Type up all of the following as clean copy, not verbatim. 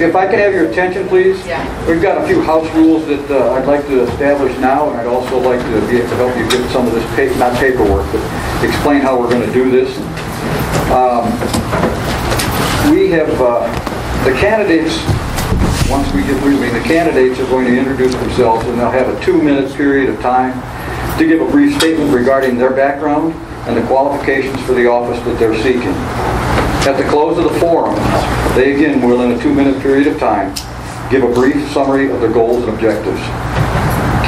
if I can have your attention, please. Yeah. We've got a few house rules that I'd like to establish now, and I'd also like to be able to help you get some of this, not paperwork, but explain how we're going to do this. We have the candidates, once we get moving, the candidates are going to introduce themselves, and they'll have a 2-minute period of time to give a brief statement regarding their background and the qualifications for the office that they're seeking. At the close of the forum, they again will, in a 2-minute period of time, give a brief summary of their goals and objectives.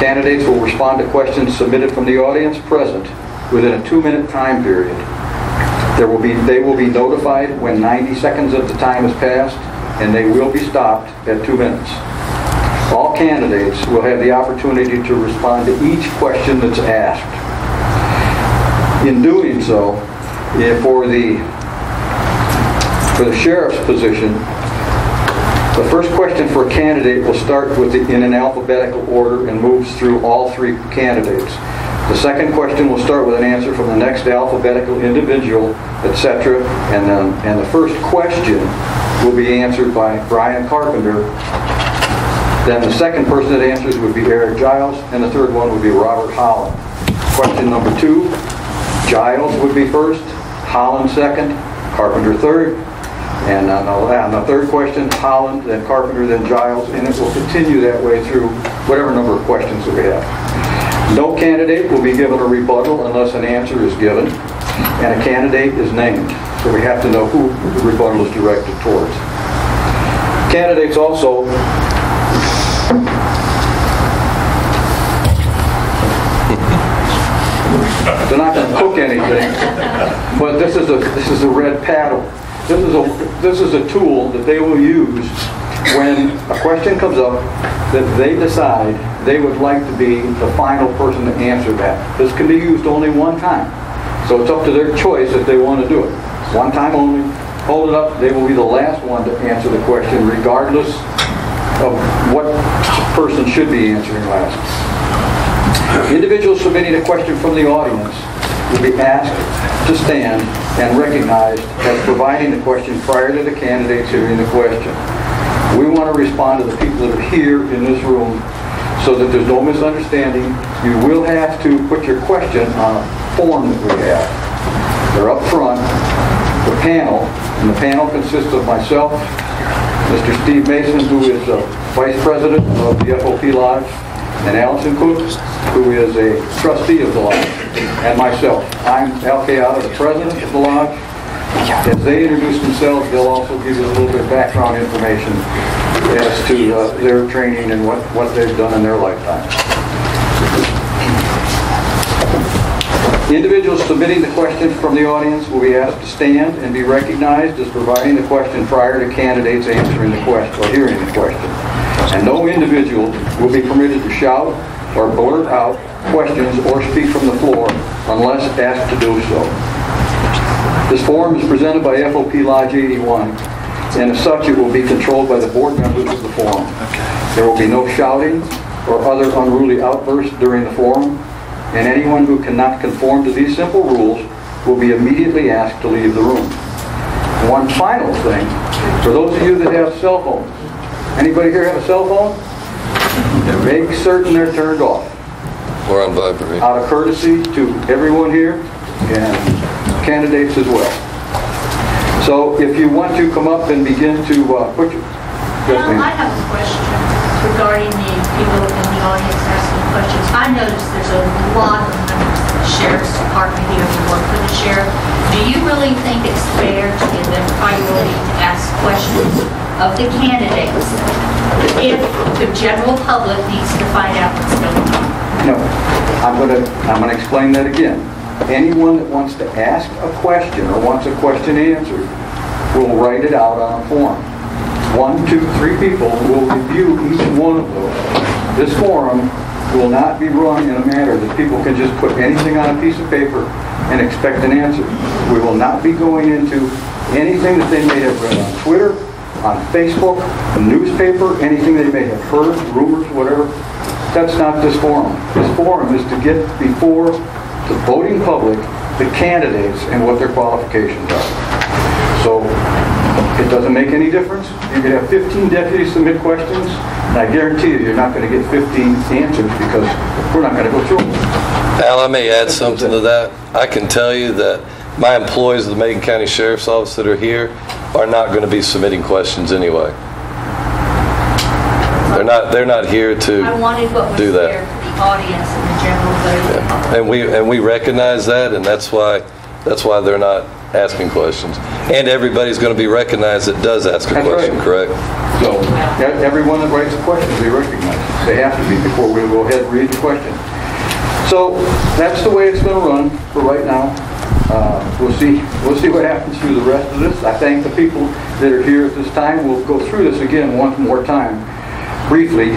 Candidates will respond to questions submitted from the audience present within a 2-minute time period. They will be notified when 90 seconds of the time has passed, and they will be stopped at 2 minutes. All candidates will have the opportunity to respond to each question that's asked. In doing so, for the sheriff's position, the first question for a candidate will start in an alphabetical order and moves through all 3 candidates. The second question will start with an answer from the next alphabetical individual, etc. And the first question will be answered by Brian Carpenter. Then the second person that answers would be Eric Giles, and the third one would be Robert Holland. Question number 2, Giles would be first, Holland second, Carpenter third, and on the third question, Holland, then Carpenter, then Giles, and it will continue that way through whatever number of questions that we have. No candidate will be given a rebuttal unless an answer is given and a candidate is named. So we have to know who the rebuttal is directed towards. Candidates also they're not going to cook anything, but this is a red paddle. This is a tool that they will use when a question comes up that they decide they would like to be the final person to answer that. This can be used only one time. So it's up to their choice if they want to do it. One time only. Hold it up. They will be the last one to answer the question regardless of what person should be answering last. Individuals submitting a question from the audience will be asked to stand and recognized as providing the question prior to the candidates hearing the question. We want to respond to the people that are here in this room so that there's no misunderstanding. You will have to put your question on a form that we have. They're up front, the panel, and the panel consists of myself, Mr. Steve Mason, who is the Vice President of the FOP Lodge, and Allison Cook, who is a trustee of the Lodge, and myself. I'm Al Kayada, the President of the Lodge. As they introduce themselves, they'll also give you a little bit of background information as to their training and what they've done in their lifetime. The individuals submitting the questions from the audience will be asked to stand and be recognized as providing the question prior to candidates answering the question or hearing the question. And no individual will be permitted to shout or blurt out questions or speak from the floor unless asked to do so. This forum is presented by FOP Lodge 81, and as such it will be controlled by the board members of the forum. There will be no shouting or other unruly outbursts during the forum, and anyone who cannot conform to these simple rules will be immediately asked to leave the room. One final thing, for those of you that have cell phones, anybody here have a cell phone? Make certain they're turned off. Or on vibrate. Out of courtesy to everyone here and candidates as well. So if you want to come up and begin to put your... I have a question regarding the people in the audience asking questions. I noticed there's a lot of members of the Sheriff's Department here who work for the Sheriff. Do you really think it's fair to give them priority to ask questions of the candidates if the general public needs to find out what's going on? No. I'm going to explain that again. Anyone that wants to ask a question or wants a question answered will write it out on a form. 1, 2, 3 people will review each one of those. This forum will not be run in a manner that people can just put anything on a piece of paper and expect an answer. We will not be going into anything that they may have read on Twitter, on Facebook, a newspaper, anything they may have heard, rumors, whatever. That's not this forum. This forum is to get before the voting public the candidates and what their qualifications are. So It doesn't make any difference. You could have 15 deputies submit questions, and I guarantee you, you're not going to get 15 answers because we're not going to go through them. Al, I may add something to that. I can tell you that my employees of the Macon County Sheriff's Office that are here are not going to be submitting questions anyway. They're not here to I wanted what was do that. there for the audience and the general voting. Yeah. And we recognize that, and that's why they're not asking questions. And everybody's going to be recognized that does ask a That's question, right. correct? So everyone that writes a question will be recognized. They have to be before we go ahead and read the question. So that's the way it's going to run for right now. We'll see what happens through the rest of this. I thank the people that are here at this time. We'll go through this again one more time, briefly,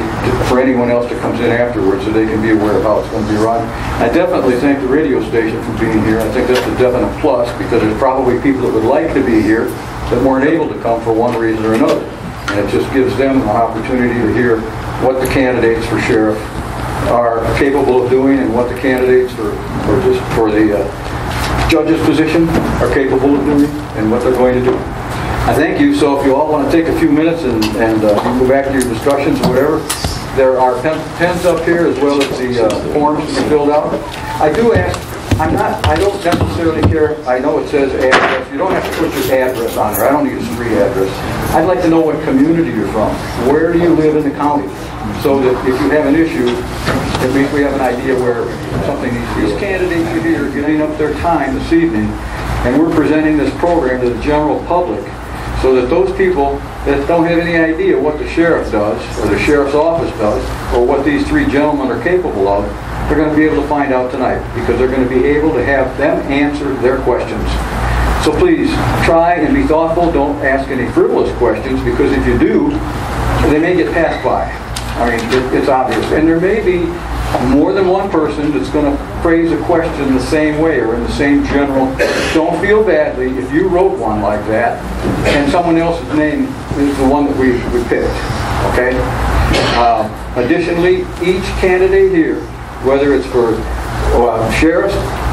for anyone else that comes in afterwards so they can be aware of how it's going to be run. I definitely thank the radio station for being here. I think that's a definite plus because there's probably people that would like to be here that weren't able to come for one reason or another. And it just gives them an opportunity to hear what the candidates for sheriff are capable of doing and what the candidates for the judge's position are capable of doing and what they're going to do. I thank you. So if you all want to take a few minutes and you can go back to your discussions or whatever, there are pens up here as well as the forms to be filled out. I do ask, I don't necessarily care. I know it says address. You don't have to put your address on there. I don't need a street address. I'd like to know what community you're from. Where do you live in the county? So that if you have an issue, at least we have an idea where something needs to be. These candidates are here giving up their time this evening, and we're presenting this program to the general public so that those people that don't have any idea what the sheriff does, or the sheriff's office does, or what these three gentlemen are capable of, they're going to be able to find out tonight because they're going to be able to have them answer their questions. So please, try and be thoughtful. Don't ask any frivolous questions because if you do, they may get passed by. I mean, it's obvious. And there may be more than one person that's going to phrase a question the same way or in the same general. Don't feel badly if you wrote one like that and someone else's name is the one that we picked. Okay? Additionally, each candidate here, whether it's for sheriff,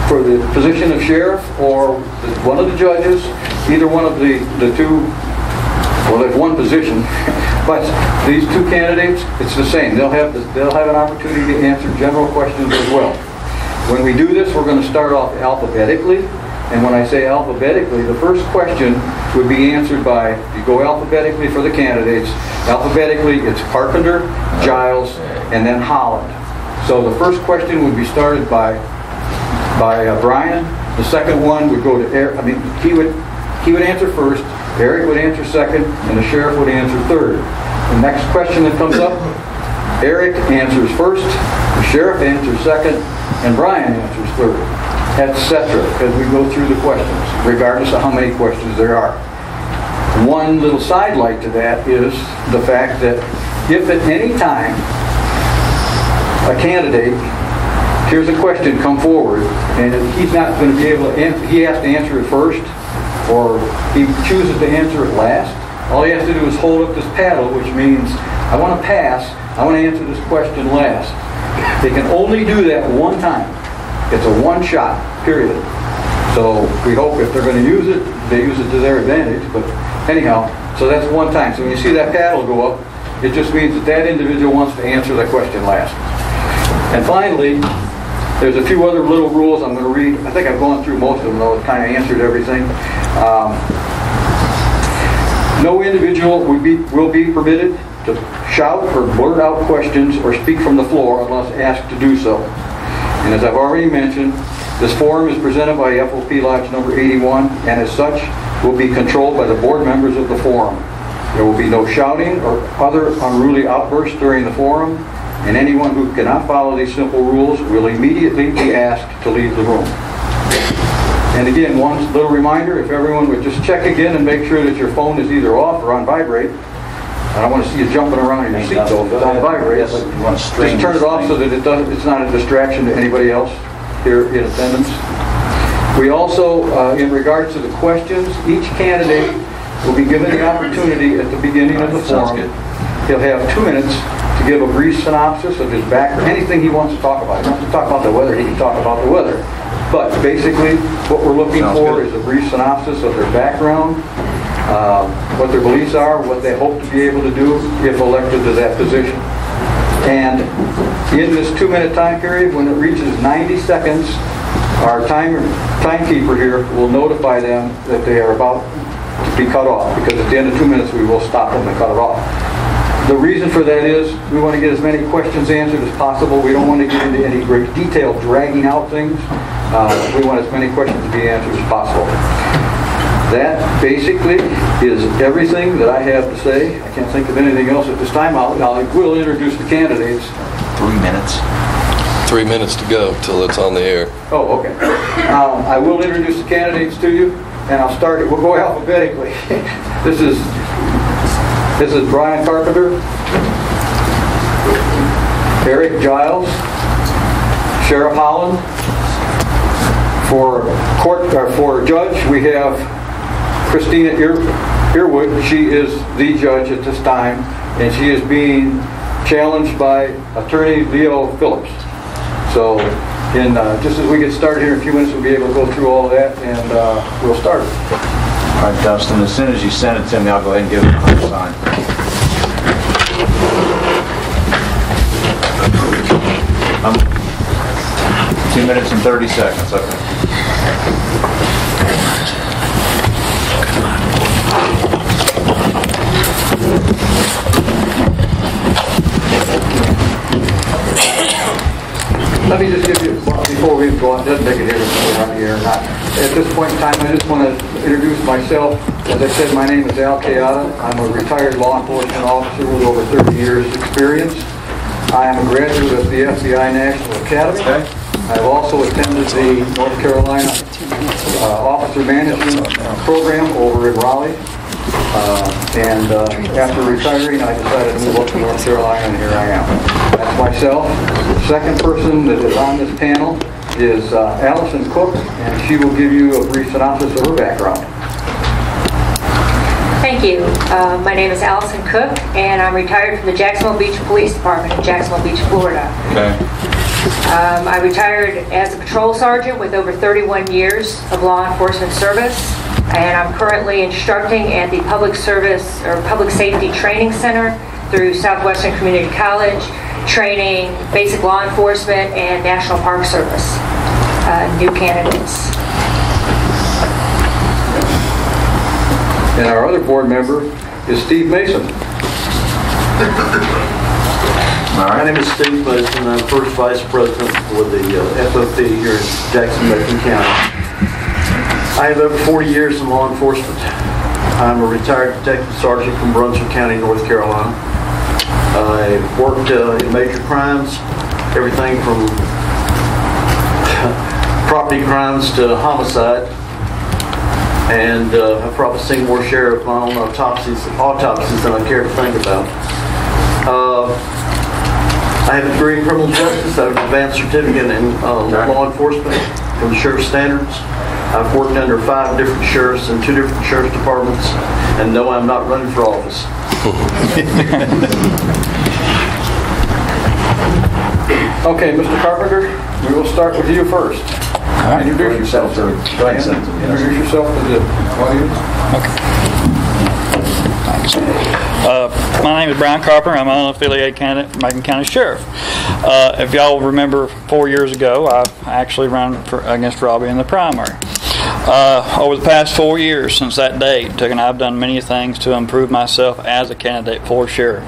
for the position of sheriff, or one of the judges, either one of the two, well, there's one position, but these two candidates, it's the same. They'll have an opportunity to answer general questions as well. When we do this, we're going to start off alphabetically, and when I say alphabetically, the first question would be answered by, you go alphabetically for the candidates, alphabetically it's Carpenter, Giles, and then Holland. So the first question would be started by Brian. The second one would go to Eric. I mean, he would answer first, Eric would answer second, and the sheriff would answer third. The next question that comes up, Eric answers first, the sheriff answers second, and Brian answers third, etc. as we go through the questions, regardless of how many questions there are. One little sidelight to that is the fact that if at any time a candidate hears a question come forward and he's not going to be able to answer, he has to answer it first, or he chooses to answer it last, all he has to do is hold up this paddle, which means I want to pass, I want to answer this question last. They can only do that one time. It's a one shot, period. So we hope if they're going to use it, they use it to their advantage, but anyhow, so that's one time. So when you see that paddle go up, it just means that that individual wants to answer that question last. And finally, there's a few other little rules I'm going to read. I think I've gone through most of them, though. It kind of answered everything. No individual will be permitted to shout or blurt out questions or speak from the floor unless asked to do so. And as I've already mentioned, this forum is presented by FOP Lodge number 81, and as such, will be controlled by the board members of the forum. There will be no shouting or other unruly outbursts during the forum, and anyone who cannot follow these simple rules will immediately be asked to leave the room. And again, one little reminder, if everyone would just check again and make sure that your phone is either off or on vibrate. I don't want to see you jumping around in your seat though, if it's on vibrate. Just turn it off so that it's not a distraction to anybody else here in attendance. We also, in regards to the questions, each candidate will be given the opportunity at the beginning of the forum. He'll have 2 minutes to give a brief synopsis of his background, anything he wants to talk about. If he wants to talk about the weather, he can talk about the weather. But basically, what we're looking for is a brief synopsis of their background, what their beliefs are, what they hope to be able to do if elected to that position. And in this 2-minute time period, when it reaches 90 seconds, our timekeeper here will notify them that they are about to be cut off, because at the end of 2 minutes we will stop them and cut it off. The reason for that is we want to get as many questions answered as possible. We don't want to get into any great detail dragging out things. We want as many questions to be answered as possible. That basically is everything that I have to say. I can't think of anything else at this time. I will introduce the candidates. 3 minutes. 3 minutes to go till it's on the air. Oh, okay. I will introduce the candidates to you, and I'll start it. We'll go alphabetically. This is Brian Carpenter, Eric Giles, Sheriff Holland. For judge, we have Christina Earwood. She is the judge at this time, and she is being challenged by attorney Leo Phillips. So, just as we get started here in a few minutes, we'll be able to go through all of that, and we'll start. All right, Dustin, as soon as you send it to me, I'll go ahead and give it a sign. 2 minutes and 30 seconds, okay. Let me just give you, before we go on, it doesn't make a difference whether I'm here or not. At this point in time, I just want to introduce myself. As I said, my name is Al Kayada. I'm a retired law enforcement officer with over 30 years experience. I am a graduate of the FBI National Academy. I've also attended the North Carolina Officer Management Program over in Raleigh. And after retiring, I decided to move up to North Carolina, and here I am. That's myself. The second person that is on this panel is Allison Cook, and she will give you a brief synopsis of her background. Thank you. My name is Allison Cook, and I'm retired from the Jacksonville Beach Police Department in Jacksonville Beach, Florida. Okay. I retired as a patrol sergeant with over 31 years of law enforcement service, and I'm currently instructing at the Public Service or Public Safety Training Center through Southwestern Community College, training basic law enforcement and National Park Service new candidates. And our other board member is Steve Mason. My name is Steve Mason. I'm first vice president for the FOP here in Jackson, Macon County. I have over 40 years in law enforcement. I'm a retired detective sergeant from Brunswick County, North Carolina. I worked in major crimes, everything from property crimes to homicide. And I've probably seen more share of my own autopsies than I care to think about. I have a degree in criminal justice. I have an advanced certificate in law enforcement from the Sheriff's Standards. I've worked under 5 different sheriffs in 2 different sheriff's departments, and no, I'm not running for office. Okay, Mr. Carpenter, we will start with you first. Right. Introduce yourself, sir. Go ahead, sir. Introduce yourself to the audience. Thanks. My name is Brian Carpenter. I'm an unaffiliated candidate for Macon County Sheriff. If y'all remember 4 years ago, I actually ran against Robbie in the primary. Over the past 4 years since that date, I've done many things to improve myself as a candidate for sheriff.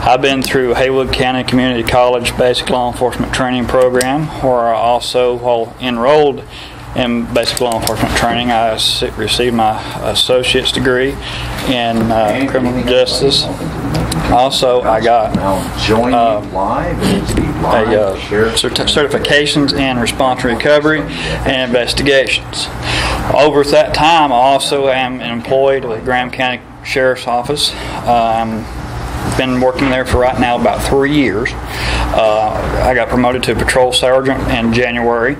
I've been through Haywood County Community College Basic Law Enforcement Training Program, where I also, while enrolled in basic law enforcement training, I received my associate's degree in criminal justice. Also, I got certifications in response recrecovery and investigations. Over that time, I also am employed with Graham County Sheriff's Office. I've been working there for right now about 3 years. I got promoted to patrol sergeant in January.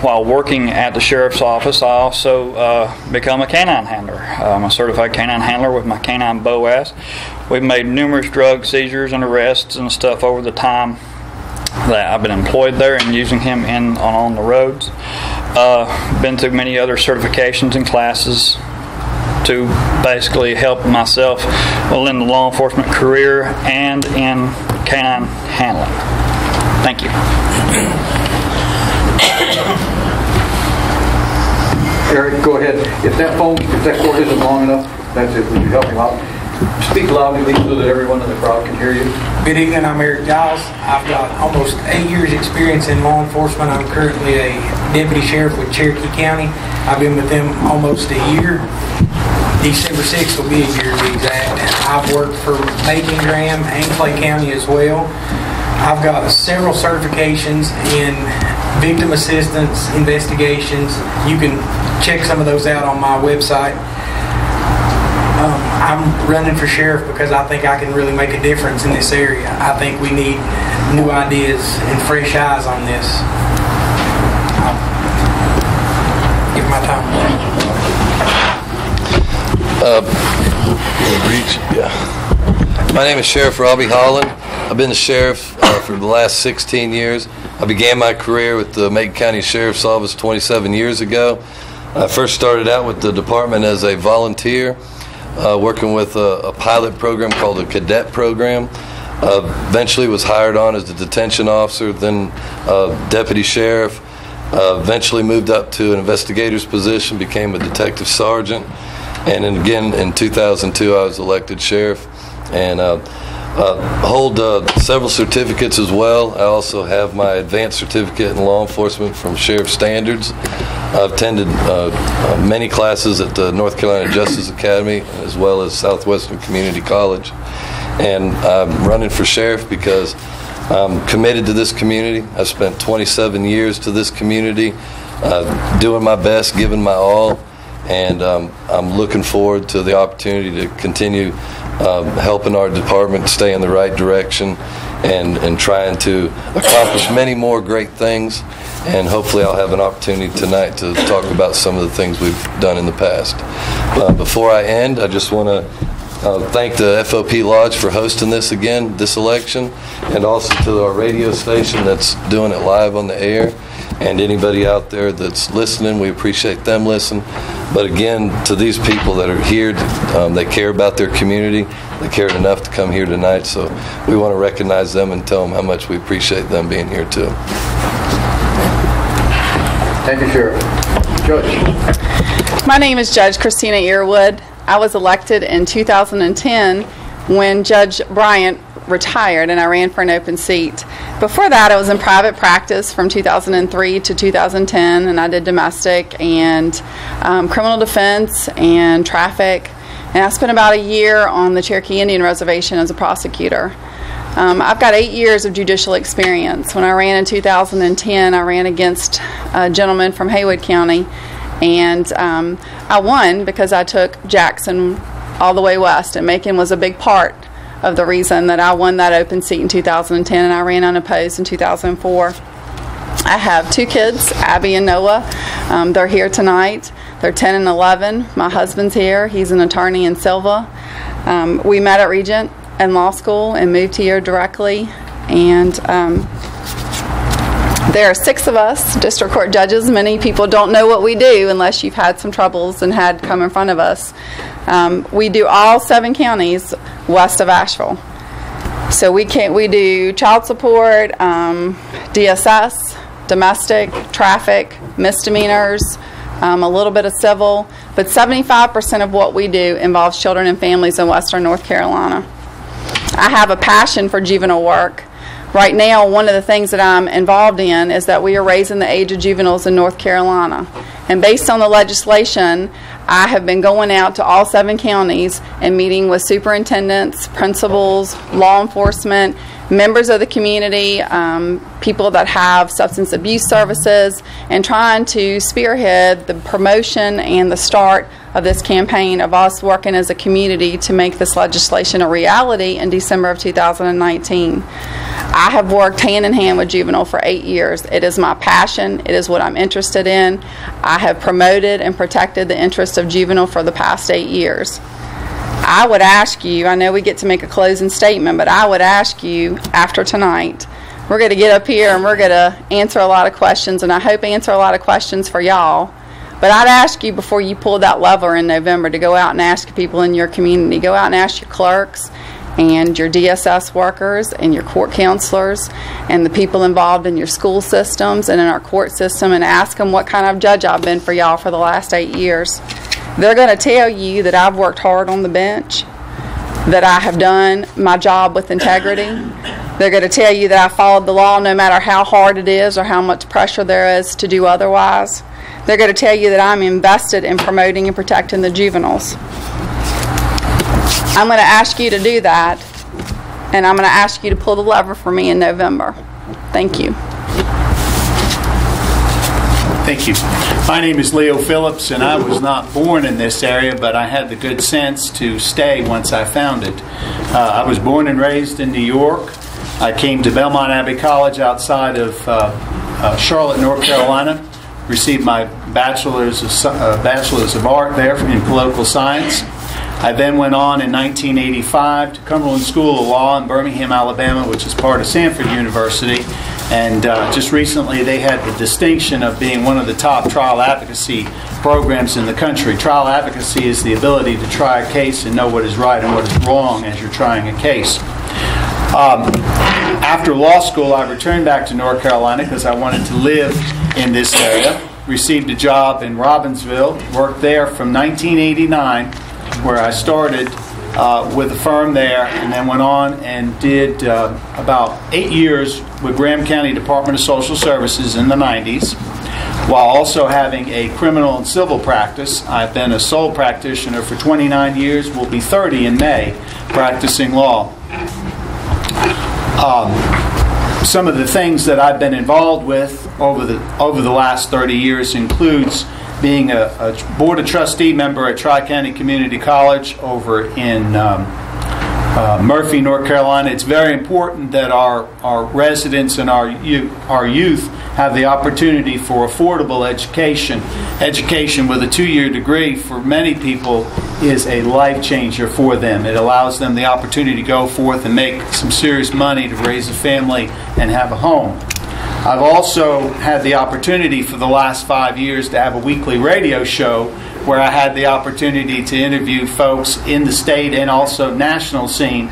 While working at the sheriff's office, I also become a canine handler. I'm a certified canine handler with my canine BOAS. We've made numerous drug seizures and arrests and stuff over the time that I've been employed there and using him on the roads. Been through many other certifications and classes. to basically help myself in the law enforcement career and in canine handling. Thank you. Eric, go ahead. If that cord isn't long enough, that's it. Would you help him out? Speak loudly so that everyone in the crowd can hear you. Good evening, I'm Eric Giles. I've got almost 8 years experience in law enforcement. I'm currently a deputy sheriff with Cherokee County. I've been with them almost a year. December 6th will be a year to be exact. I've worked for Macon, Graham, and Clay County as well. I've got several certifications in victim assistance, investigations. You can check some of those out on my website. I'm running for sheriff because I think I can really make a difference in this area. I think we need new ideas and fresh eyes on this. I'll give my time. My name is Sheriff Robbie Holland. I've been the sheriff for the last 16 years. I began my career with the Macon County Sheriff's Office 27 years ago. I first started out with the department as a volunteer, working with a pilot program called the Cadet Program. Eventually was hired on as the detention officer, then deputy sheriff. Eventually moved up to an investigator's position, became a detective sergeant. And then again in 2002 I was elected sheriff, and hold several certificates as well. I also have my advanced certificate in law enforcement from Sheriff Standards. I've attended many classes at the North Carolina Justice Academy as well as Southwestern Community College. And I'm running for sheriff because I'm committed to this community. I've spent 27 years to this community, doing my best, giving my all. And I'm looking forward to the opportunity to continue helping our department stay in the right direction and trying to accomplish many more great things. And hopefully I'll have an opportunity tonight to talk about some of the things we've done in the past. Before I end, I just want to thank the FOP Lodge for hosting this again, this election, and also to our radio station that's doing it live on the air. And anybody out there that's listening, we appreciate them listening. But again, to these people that are here, they care about their community. They cared enough to come here tonight, so we want to recognize them and tell them how much we appreciate them being here too. Thank you, Sheriff. Judge. My name is Judge Christina Earwood. I was elected in 2010 when Judge Bryant retired, and I ran for an open seat. Before that, I was in private practice from 2003 to 2010, and I did domestic and criminal defense and traffic, and I spent about a year on the Cherokee Indian Reservation as a prosecutor. I've got 8 years of judicial experience. When I ran in 2010, I ran against a gentleman from Haywood County, and I won because I took Jackson all the way west, and Macon was a big part of the reason that I won that open seat in 2010, and I ran unopposed in 2004. I have 2 kids, Abby and Noah. They're here tonight. They're 10 and 11. My husband's here. He's an attorney in Silva. We met at Regent and law school and moved here directly, and there are 6 of us district court judges. Many people don't know what we do unless you've had some troubles and had come in front of us. We do all 7 counties west of Asheville. So we do child support, DSS, domestic, traffic, misdemeanors, a little bit of civil, but 75% of what we do involves children and families in western North Carolina. I have a passion for juvenile work. Right now, one of the things that I'm involved in is that we are raising the age of juveniles in North Carolina. And based on the legislation, I have been going out to all 7 counties and meeting with superintendents, principals, law enforcement, members of the community, people that have substance abuse services, and trying to spearhead the promotion and the start of this campaign of us working as a community to make this legislation a reality in December of 2019. I have worked hand in hand with juvenile for 8 years. It is my passion. It is what I'm interested in. I have promoted and protected the interests of juvenile for the past 8 years. I would ask you, I know we get to make a closing statement, but I would ask you after tonight, we're going to get up here and we're going to answer a lot of questions, and I hope answer a lot of questions for y'all. But But I'd ask you before you pull that lever in November to go out and ask people in your community. Go out and ask your clerks and your DSS workers and your court counselors and the people involved in your school systems and in our court system, and ask them what kind of judge I've been for y'all for the last 8 years. They're going to tell you that I've worked hard on the bench, that I have done my job with integrity. They're going to tell you that I followed the law no matter how hard it is or how much pressure there is to do otherwise. They're going to tell you that I'm invested in promoting and protecting the juveniles. I'm going to ask you to do that, and I'm going to ask you to pull the lever for me in November. Thank you. Thank you. My name is Leo Phillips, and I was not born in this area, but I had the good sense to stay once I found it. I was born and raised in New York. I came to Belmont Abbey College outside of Charlotte, North Carolina. Received my bachelor's of art there in political science. I then went on in 1985 to Cumberland School of Law in Birmingham, Alabama, which is part of Sanford University. And just recently they had the distinction of being one of the top trial advocacy programs in the country. Trial advocacy is the ability to try a case and know what is right and what is wrong as you're trying a case. After law school, I returned back to North Carolina because I wanted to live in this area. Received a job in Robbinsville, worked there from 1989, where I started with a firm there, and then went on and did about 8 years with Graham County Department of Social Services in the 90s, while also having a criminal and civil practice. I've been a sole practitioner for 29 years, will be 30 in May, practicing law. Some of the things that I've been involved with over the last 30 years includes being a Board of Trustee member at Tri-County Community College over in Murphy, North Carolina. It's very important that our residents and our youth have the opportunity for affordable education. Education with a 2-year degree for many people is a life changer for them. It allows them the opportunity to go forth and make some serious money to raise a family and have a home. I've also had the opportunity for the last 5 years to have a weekly radio show where I had the opportunity to interview folks in the state and also national scene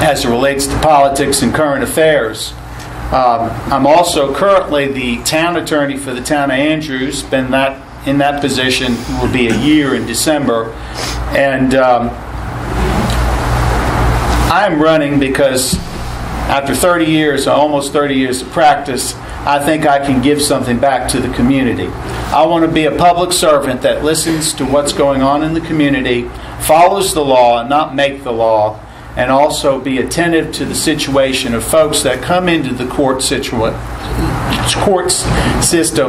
as it relates to politics and current affairs. I'm also currently the town attorney for the town of Andrews. Been in that position, will be a year in December. And I'm running because after 30 years, almost 30 years of practice, I think I can give something back to the community. I want to be a public servant that listens to what's going on in the community, follows the law, not make the law, and also be attentive to the situation of folks that come into the court system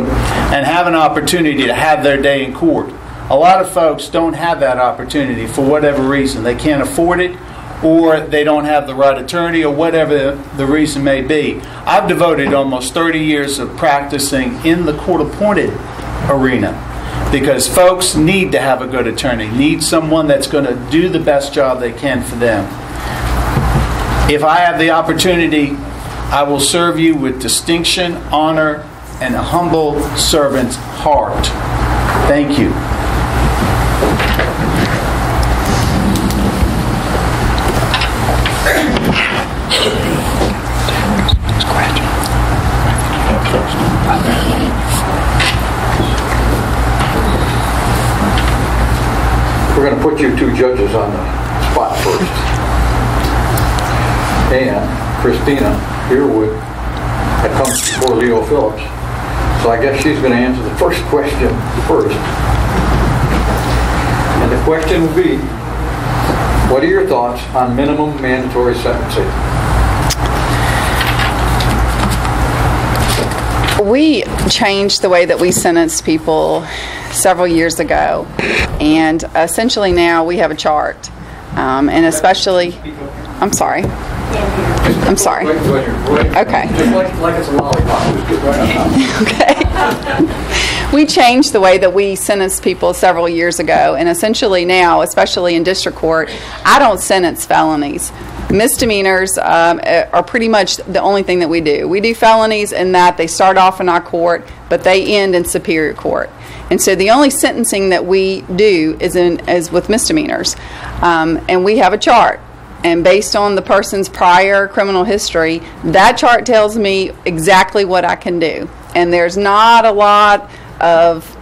and have an opportunity to have their day in court. A lot of folks don't have that opportunity for whatever reason. They can't afford it, or they don't have the right attorney, or whatever the reason may be. I've devoted almost 30 years of practicing in the court-appointed arena because folks need to have a good attorney, need someone that's going to do the best job they can for them. If I have the opportunity, I will serve you with distinction, honor, and a humble servant's heart. Thank you. We're going to put you two judges on the spot first. And Christina Earwood had come before Leo Phillips. So I guess she's going to answer the first question first. And the question will be, what are your thoughts on minimum mandatory sentencing? We changed the way that we sentence people several years ago, and essentially now we have a chart, and especially, I'm sorry. Okay. Just like it's a lollipop. Okay. We changed the way that we sentence people several years ago, and essentially now, especially in district court, I don't sentence felonies. Misdemeanors are pretty much the only thing that we do. We do felonies in that they start off in our court, but they end in Superior Court. And so the only sentencing that we do is with misdemeanors. And we have a chart. And based on the person's prior criminal history, that chart tells me exactly what I can do. And there's not a lot of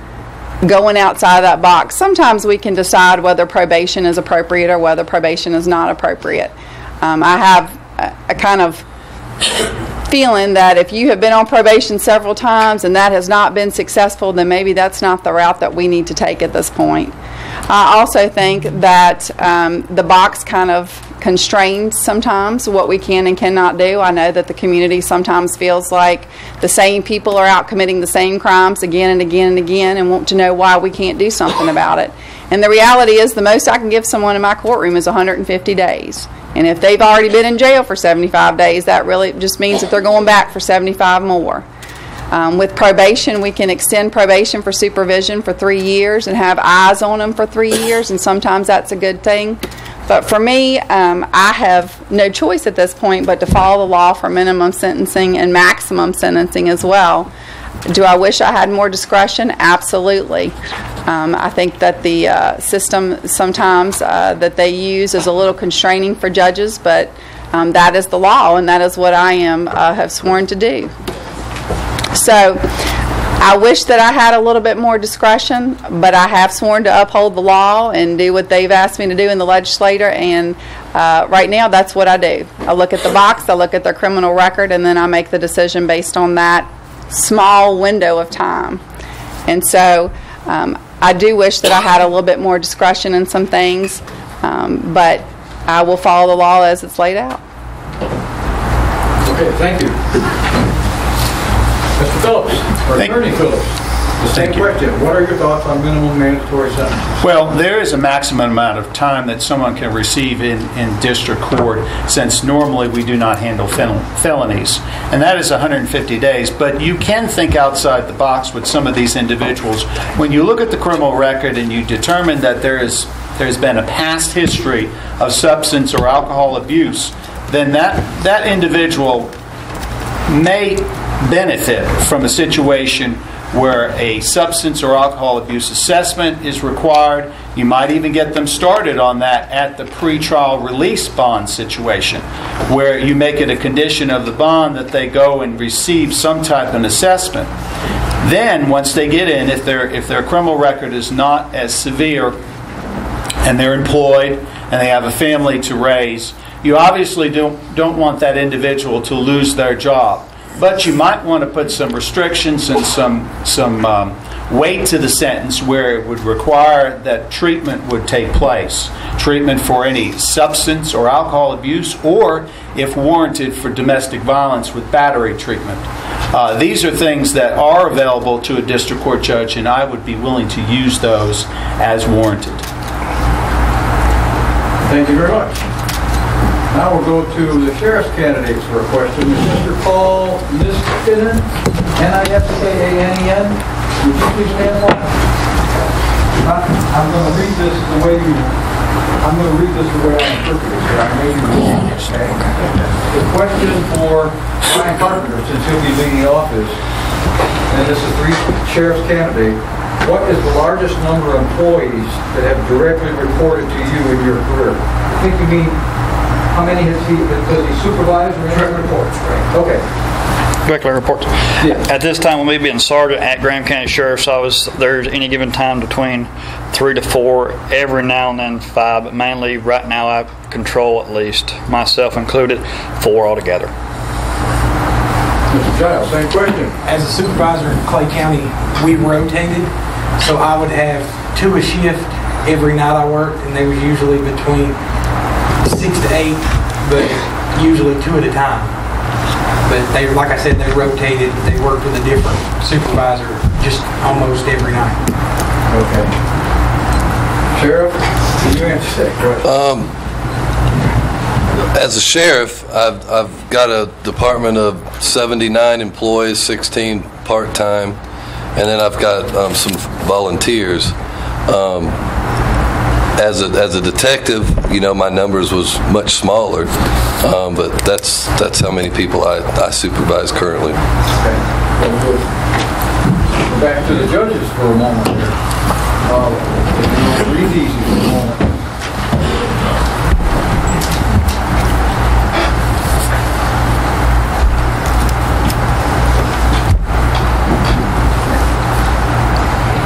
going outside of that box. Sometimes we can decide whether probation is appropriate or whether probation is not appropriate. I have a kind of feeling that if you have been on probation several times and that has not been successful, then maybe that's not the route that we need to take at this point. I also think that the box kind of constrains sometimes what we can and cannot do. I know that the community sometimes feels like the same people are out committing the same crimes again and again and again and want to know why we can't do something about it. And the reality is the most I can give someone in my courtroom is 150 days. And if they've already been in jail for 75 days, that really just means that they're going back for 75 more. With probation, we can extend probation for supervision for 3 years and have eyes on them for 3 years, and sometimes that's a good thing. But for me, I have no choice at this point but to follow the law for minimum sentencing and maximum sentencing as well. Do I wish I had more discretion? Absolutely. I think that the system sometimes that they use is a little constraining for judges, but that is the law, and that is what I have sworn to do. So I wish that I had a little bit more discretion, but I have sworn to uphold the law and do what they've asked me to do in the legislature, and right now that's what I do. I look at the box, I look at their criminal record, and then I make the decision based on that small window of time. And so I do wish that I had a little bit more discretion in some things, but I will follow the law as it's laid out. Okay, thank you. Mr. Phillips, or Attorney Phillips, the same question. What are your thoughts on minimum mandatory sentences? Well, there is a maximum amount of time that someone can receive in district court, since normally we do not handle felonies, and that is 150 days. But you can think outside the box with some of these individuals. When you look at the criminal record and you determine that there's been a past history of substance or alcohol abuse, then that individual may benefit from a situation where a substance or alcohol abuse assessment is required. You might even get them started on that at the pretrial release bond situation, where you make it a condition of the bond that they go and receive some type of assessment. Then, once they get in, if their criminal record is not as severe and they're employed and they have a family to raise, you obviously don't want that individual to lose their job. But you might want to put some restrictions and some weight to the sentence where it would require that treatment would take place. Treatment for any substance or alcohol abuse, or, if warranted, for domestic violence with battery treatment. These are things that are available to a district court judge, and I would be willing to use those as warranted. Thank you very much. Now we'll go to the sheriff's candidates for a question. Mr. Paul Niskanen, Niskanen. Would you please stand for? I'm going to read this the way I interpret it. So I may be wrong. Okay. The question for Brian Carpenter, since he'll be leaving office, and this is three sheriff's candidates. What is the largest number of employees that have directly reported to you in your career? I think you mean. How many does he supervise or direct reports? Right. Okay. Directly reports. Yeah. At this time, with me being sergeant at Graham County Sheriff's Office, there's any given time between 3 to 4, every now and then 5, but mainly right now I control at least, myself included, 4 altogether. Mr. Giles, same question. As a supervisor in Clay County, we rotated, so I would have 2 a shift every night I worked, and they were usually between 6 to 8, but usually 2 at a time. But they, like I said, they rotated. They worked with a different supervisor just almost every night. Okay. Sheriff, can you answer that question? As a sheriff, I've got a department of 79 employees, 16 part-time, and then I've got some volunteers. as a detective, you know, my numbers was much smaller, but that's how many people I supervise currently. Okay. Back to the judges for a moment here. Breathe easy for a moment.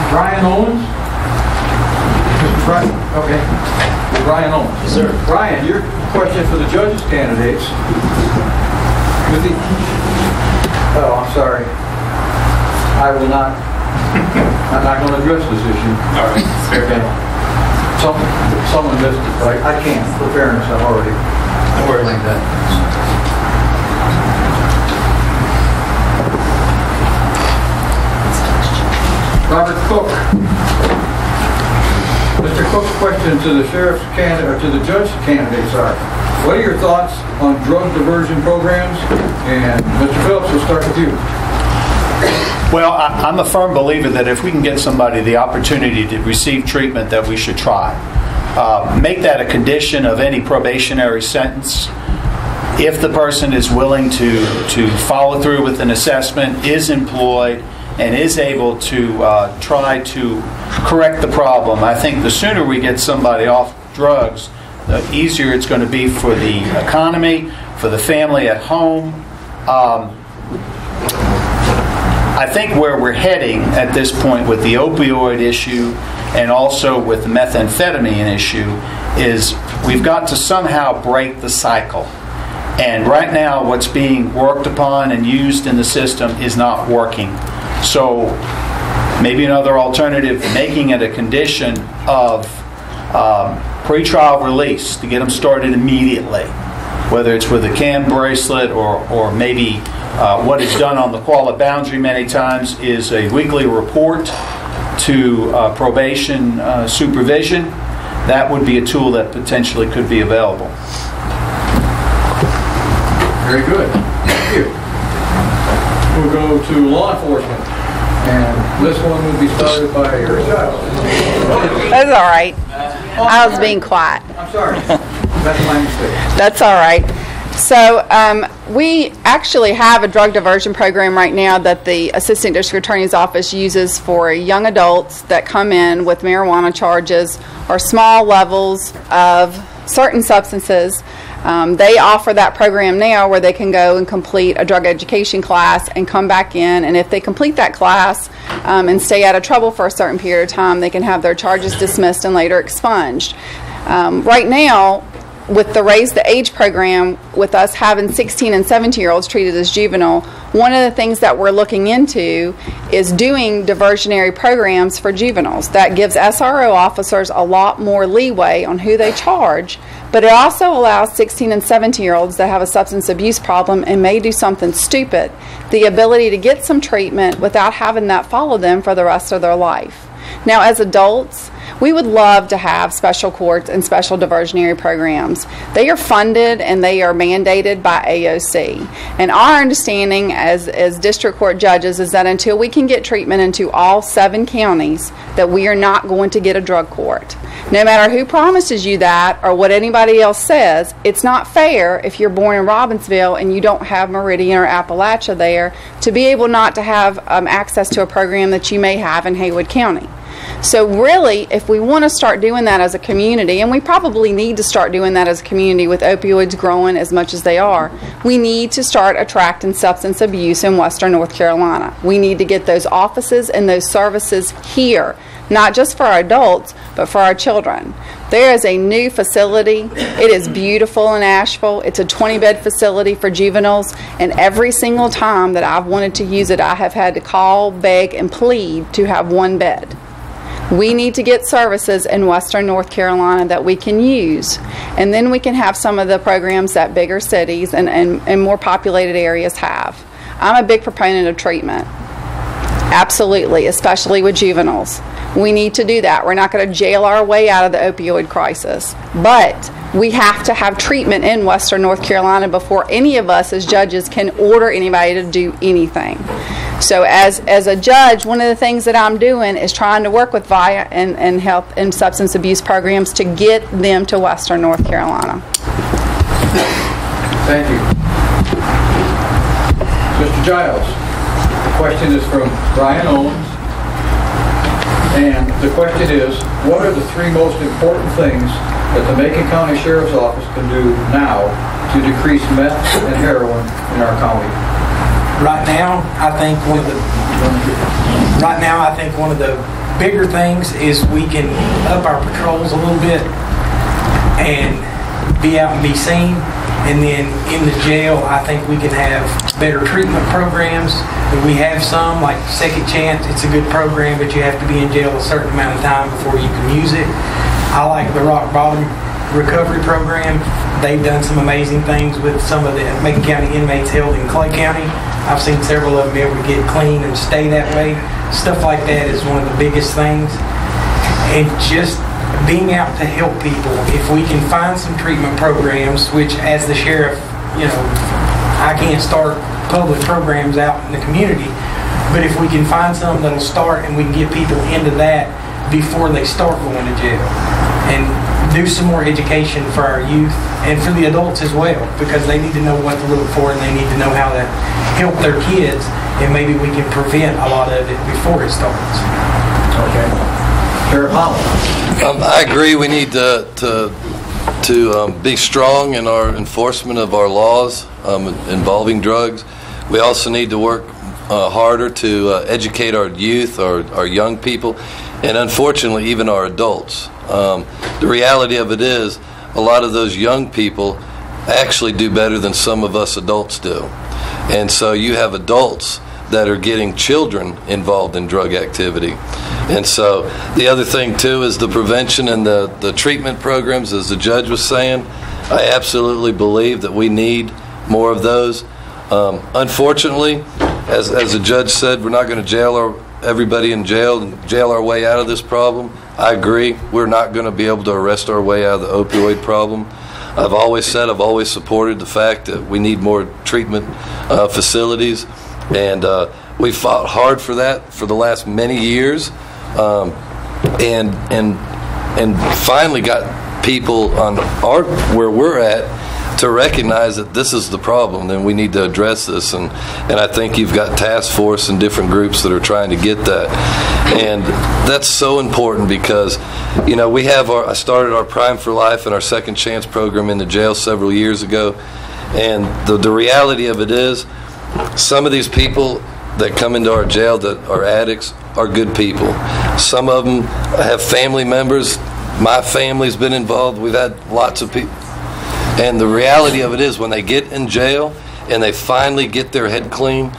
Brian Owens? Brian, okay. Brian Owens. Yes, sir. Brian, your question for the judges candidates. Oh, I'm sorry. I will not. I'm not going to address this issue. All right. Okay. Someone missed it, but I can't. For fairness, I've already explained that. Robert Cook. Mr. Cook's question to the sheriff's candidate, or to the judge candidates are, what are your thoughts on drug diversion programs? And Mr. Phillips, we'll start with you. Well, I'm a firm believer that if we can get somebody the opportunity to receive treatment, that we should try. Make that a condition of any probationary sentence. If the person is willing to follow through with an assessment, is employed, and is able to try to correct the problem, I think the sooner we get somebody off drugs, the easier it's going to be for the economy, for the family at home. I think where we're heading at this point with the opioid issue and also with the methamphetamine issue is we've got to somehow break the cycle. And right now what's being worked upon and used in the system is not working. So maybe another alternative, making it a condition of pretrial release to get them started immediately, whether it's with a CAM bracelet or maybe what is done on the quality boundary many times is a weekly report to probation supervision. That would be a tool that potentially could be available. Very good. Thank you. We'll go to law enforcement. And this one will be started by yourself. That's all right. I was being quiet. I'm sorry. That's my mistake. That's all right. So we actually have a drug diversion program right now that the Assistant District Attorney's Office uses for young adults that come in with marijuana charges or small levels of certain substances. They offer that program now where they can go and complete a drug education class and come back in, and if they complete that class and stay out of trouble for a certain period of time, they can have their charges dismissed and later expunged. Right now, with the Raise the Age program, with us having 16 and 17-year-olds treated as juvenile, one of the things that we're looking into is doing diversionary programs for juveniles. That gives SRO officers a lot more leeway on who they charge, but it also allows 16 and 17-year-olds that have a substance abuse problem and may do something stupid the ability to get some treatment without having that follow them for the rest of their life. Now, as adults, we would love to have special courts and special diversionary programs. They are funded and they are mandated by AOC. And our understanding as district court judges is that until we can get treatment into all 7 counties, that we are not going to get a drug court. No matter who promises you that or what anybody else says, it's not fair if you're born in Robbinsville and you don't have Meridian or Appalachia there to be able not to have access to a program that you may have in Haywood County. So really, if we want to start doing that as a community, and we probably need to start doing that as a community with opioids growing as much as they are, we need to start attracting substance abuse in Western North Carolina. We need to get those offices and those services here, not just for our adults, but for our children. There is a new facility. It is beautiful in Asheville. It's a 20-bed facility for juveniles, and every single time that I've wanted to use it, I have had to call, beg, and plead to have one bed. We need to get services in Western North Carolina that we can use, and then we can have some of the programs that bigger cities and more populated areas have. I'm a big proponent of treatment. Absolutely, especially with juveniles. We need to do that. We're not going to jail our way out of the opioid crisis, but we have to have treatment in Western North Carolina before any of us as judges can order anybody to do anything. So as a judge, one of the things that I'm doing is trying to work with VIA and health and substance abuse programs to get them to Western North Carolina. Thank you. Mr. Giles, the question is from Brian Owens. And the question is, what are the 3 most important things that the Macon County Sheriff's Office can do now to decrease meth and heroin in our county? Right now, I think one of the bigger things is we can up our patrols a little bit and be out and be seen. And then in the jail, I think we can have better treatment programs. We have some, like Second Chance. It's a good program, but you have to be in jail a certain amount of time before you can use it. I like the Rock Bottom Recovery Program. They've done some amazing things with some of the Macon County inmates held in Clay County. I've seen several of them be able to get clean and stay that way. Stuff like that is one of the biggest things. And just being out to help people. If we can find some treatment programs, which as the sheriff, I can't start public programs out in the community, but if we can find some that'll start and we can get people into that before they start going to jail, and do some more education for our youth and for the adults as well, because they need to know what to look for and they need to know how to help their kids, and maybe we can prevent a lot of it before it starts. Okay. Sheriff Holland. I agree. We need to be strong in our enforcement of our laws involving drugs. We also need to work harder to educate our youth, our young people, and unfortunately even our adults. The reality of it is a lot of those young people actually do better than some of us adults do. And so you have adults that are getting children involved in drug activity. And so the other thing too is the prevention and the treatment programs, as the judge was saying. I absolutely believe that we need more of those. Unfortunately, as the judge said, we're not going to jail everybody in jail and jail our way out of this problem. I agree. We're not going to be able to arrest our way out of the opioid problem. I've always supported the fact that we need more treatment facilities. And we fought hard for that for the last many years, and finally got people on where we're at to recognize that this is the problem and we need to address this. And I think you've got task force and different groups that are trying to get that. And that's so important because, we have I started our Prime for Life and our Second Chance program in the jail several years ago. And the reality of it is, some of these people that come into our jail that are addicts are good people. Some of them have family members. My family's been involved. We've had lots of people. And the reality of it is when they get in jail and they finally get their head clean,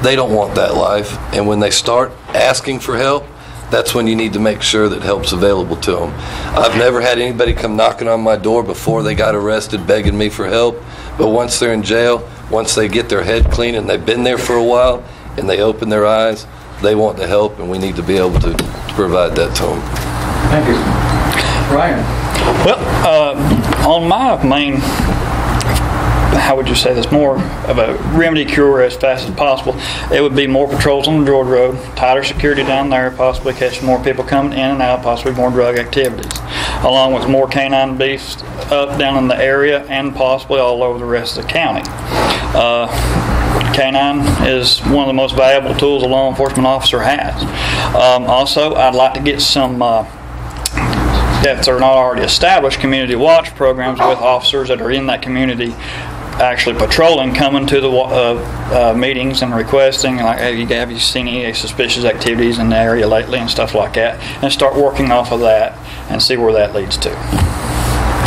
they don't want that life. And when they start asking for help, that's when you need to make sure that help's available to them. I've never had anybody come knocking on my door before they got arrested begging me for help. But once they're in jail, once they get their head clean and they've been there for a while and they open their eyes, they want the help, and we need to be able to provide that to them. Thank you. Ryan. Well, on my main, how would you say this, more of a remedy cure as fast as possible, it would be more patrols on the George Road, tighter security down there, possibly catching more people coming in and out, possibly more drug activities, along with more canine beefs up down in the area and possibly all over the rest of the county. Canine is one of the most valuable tools a law enforcement officer has. Also, I'd like to get some, if they're not already established, community watch programs with officers that are in that community actually patrolling, coming to the meetings and requesting, like, have you seen any suspicious activities in the area lately and stuff like that, and start working off of that and see where that leads to.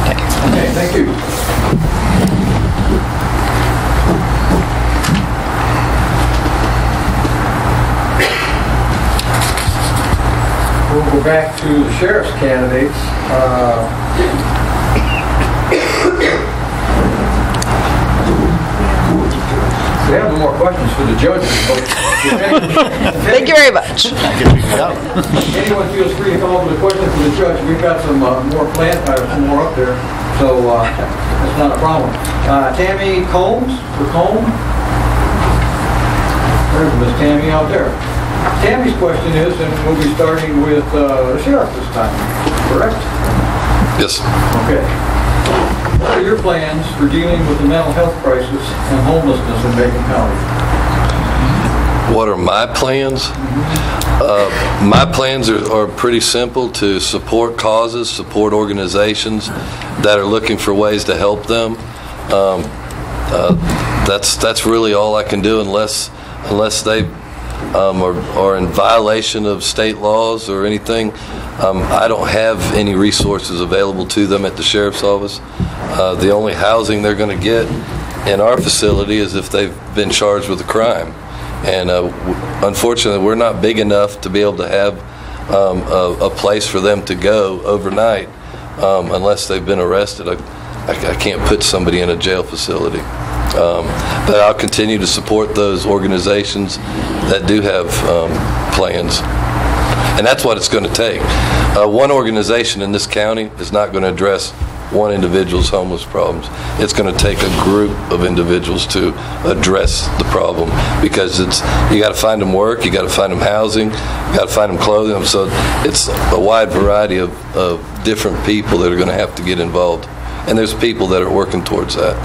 Thank you. Okay, thank you. We'll go back to the sheriff's candidates. We have no more questions for the judges. Thank you very much. Anyone feels free to come up with a question for the judge. We've got some more some more up there, so that's not a problem. Tammy Combs, for Combe. There's Miss Tammy out there. Tammy's question is, and we'll be starting with the sheriff this time, correct? Yes. Okay. What are your plans for dealing with the mental health crisis and homelessness in Macon County? What are my plans? My plans are pretty simple: to support causes, support organizations that are looking for ways to help them. That's really all I can do, unless they are in violation of state laws or anything. I don't have any resources available to them at the sheriff's office. The only housing they're going to get in our facility is if they've been charged with a crime. And unfortunately, we're not big enough to be able to have a place for them to go overnight unless they've been arrested. I can't put somebody in a jail facility. But I'll continue to support those organizations that do have plans. And that's what it's going to take. One organization in this county is not going to address one individual's homeless problems. It's going to take a group of individuals to address the problem, because you got to find them work, you got to find them housing, you got to find them clothing. So it's a wide variety of different people that are going to have to get involved. And there's people that are working towards that.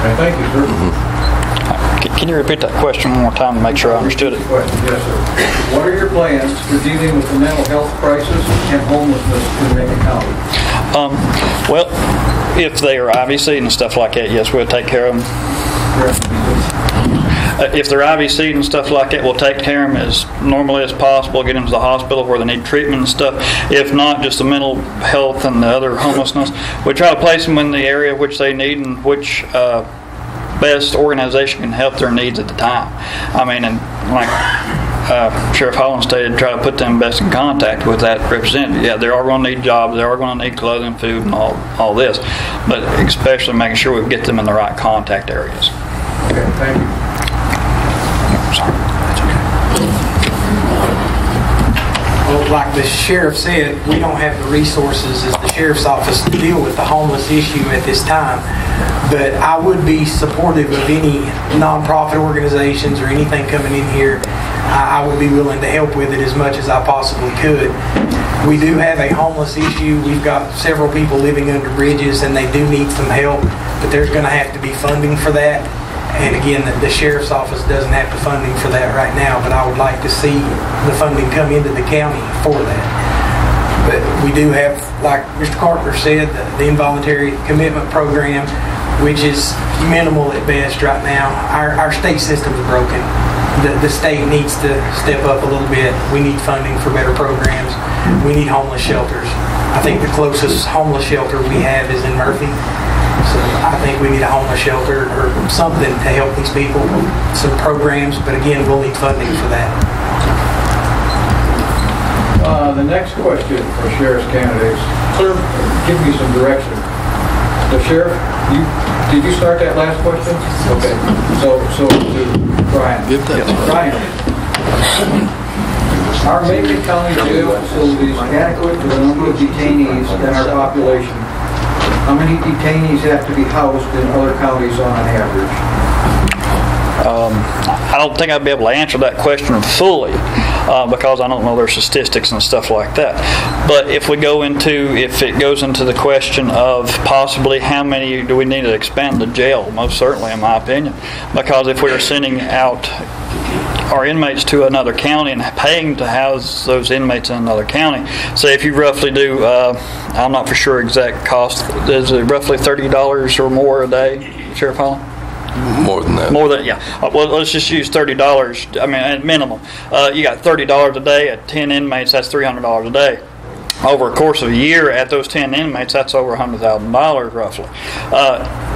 Okay, thank you, sir. Mm-hmm. Can you repeat that question one more time to make sure I understood it? Yes, sir. What are your plans for dealing with the mental health crisis and homelessness in Macon County? Well, if they are IVC and stuff like that, yes, we'll take care of them. If they're IVC and stuff like that, we'll take care of them as normally as possible, get them to the hospital where they need treatment and stuff. If not, just the mental health and the other homelessness, we try to place them in the area which they need and which best organization can help their needs at the time. I mean, and like Sheriff Holland stated, try to put them best in contact with that representative. Yeah, they are going to need jobs, they are going to need clothing, food, and all this, but especially making sure we get them in the right contact areas. Okay, thank you. Sorry. Well, like the sheriff said, we don't have the resources as the sheriff's office to deal with the homeless issue at this time. But I would be supportive of any nonprofit organizations or anything coming in here. I would be willing to help with it as much as I possibly could. We do have a homeless issue. We've got several people living under bridges and they do need some help, but there's going to have to be funding for that. And again, the sheriff's office doesn't have the funding for that right now, but I would like to see the funding come into the county for that. But we do have, like Mr. Carter said, the involuntary commitment program, which is minimal at best right now. Our state system is broken. The state needs to step up a little bit. We need funding for better programs. We need homeless shelters. I think the closest homeless shelter we have is in Murphy. So I think we need a homeless shelter or something to help these people, some programs, but again, we'll need funding for that. The next question for sheriff's candidates. Clerk, give me some direction. The sheriff, did you start that last question? Okay. So to Brian. Brian. Are Macon County jail facilities adequate for the number of detainees in our population? How many detainees have to be housed in other counties on an average? I don't think I'd be able to answer that question fully because I don't know their statistics and stuff like that. But if it goes into the question of possibly how many do we need to expand the jail, most certainly in my opinion, because if we are sending out our inmates to another county and paying to house those inmates in another county, say if you roughly do, I'm not for sure exact cost, is it roughly $30 or more a day, Sheriff Holland? More than that. More than, yeah. Well, let's just use $30. I mean, at minimum. You got $30 a day at 10 inmates, that's $300 a day. Over a course of a year at those 10 inmates, that's over $100,000 roughly.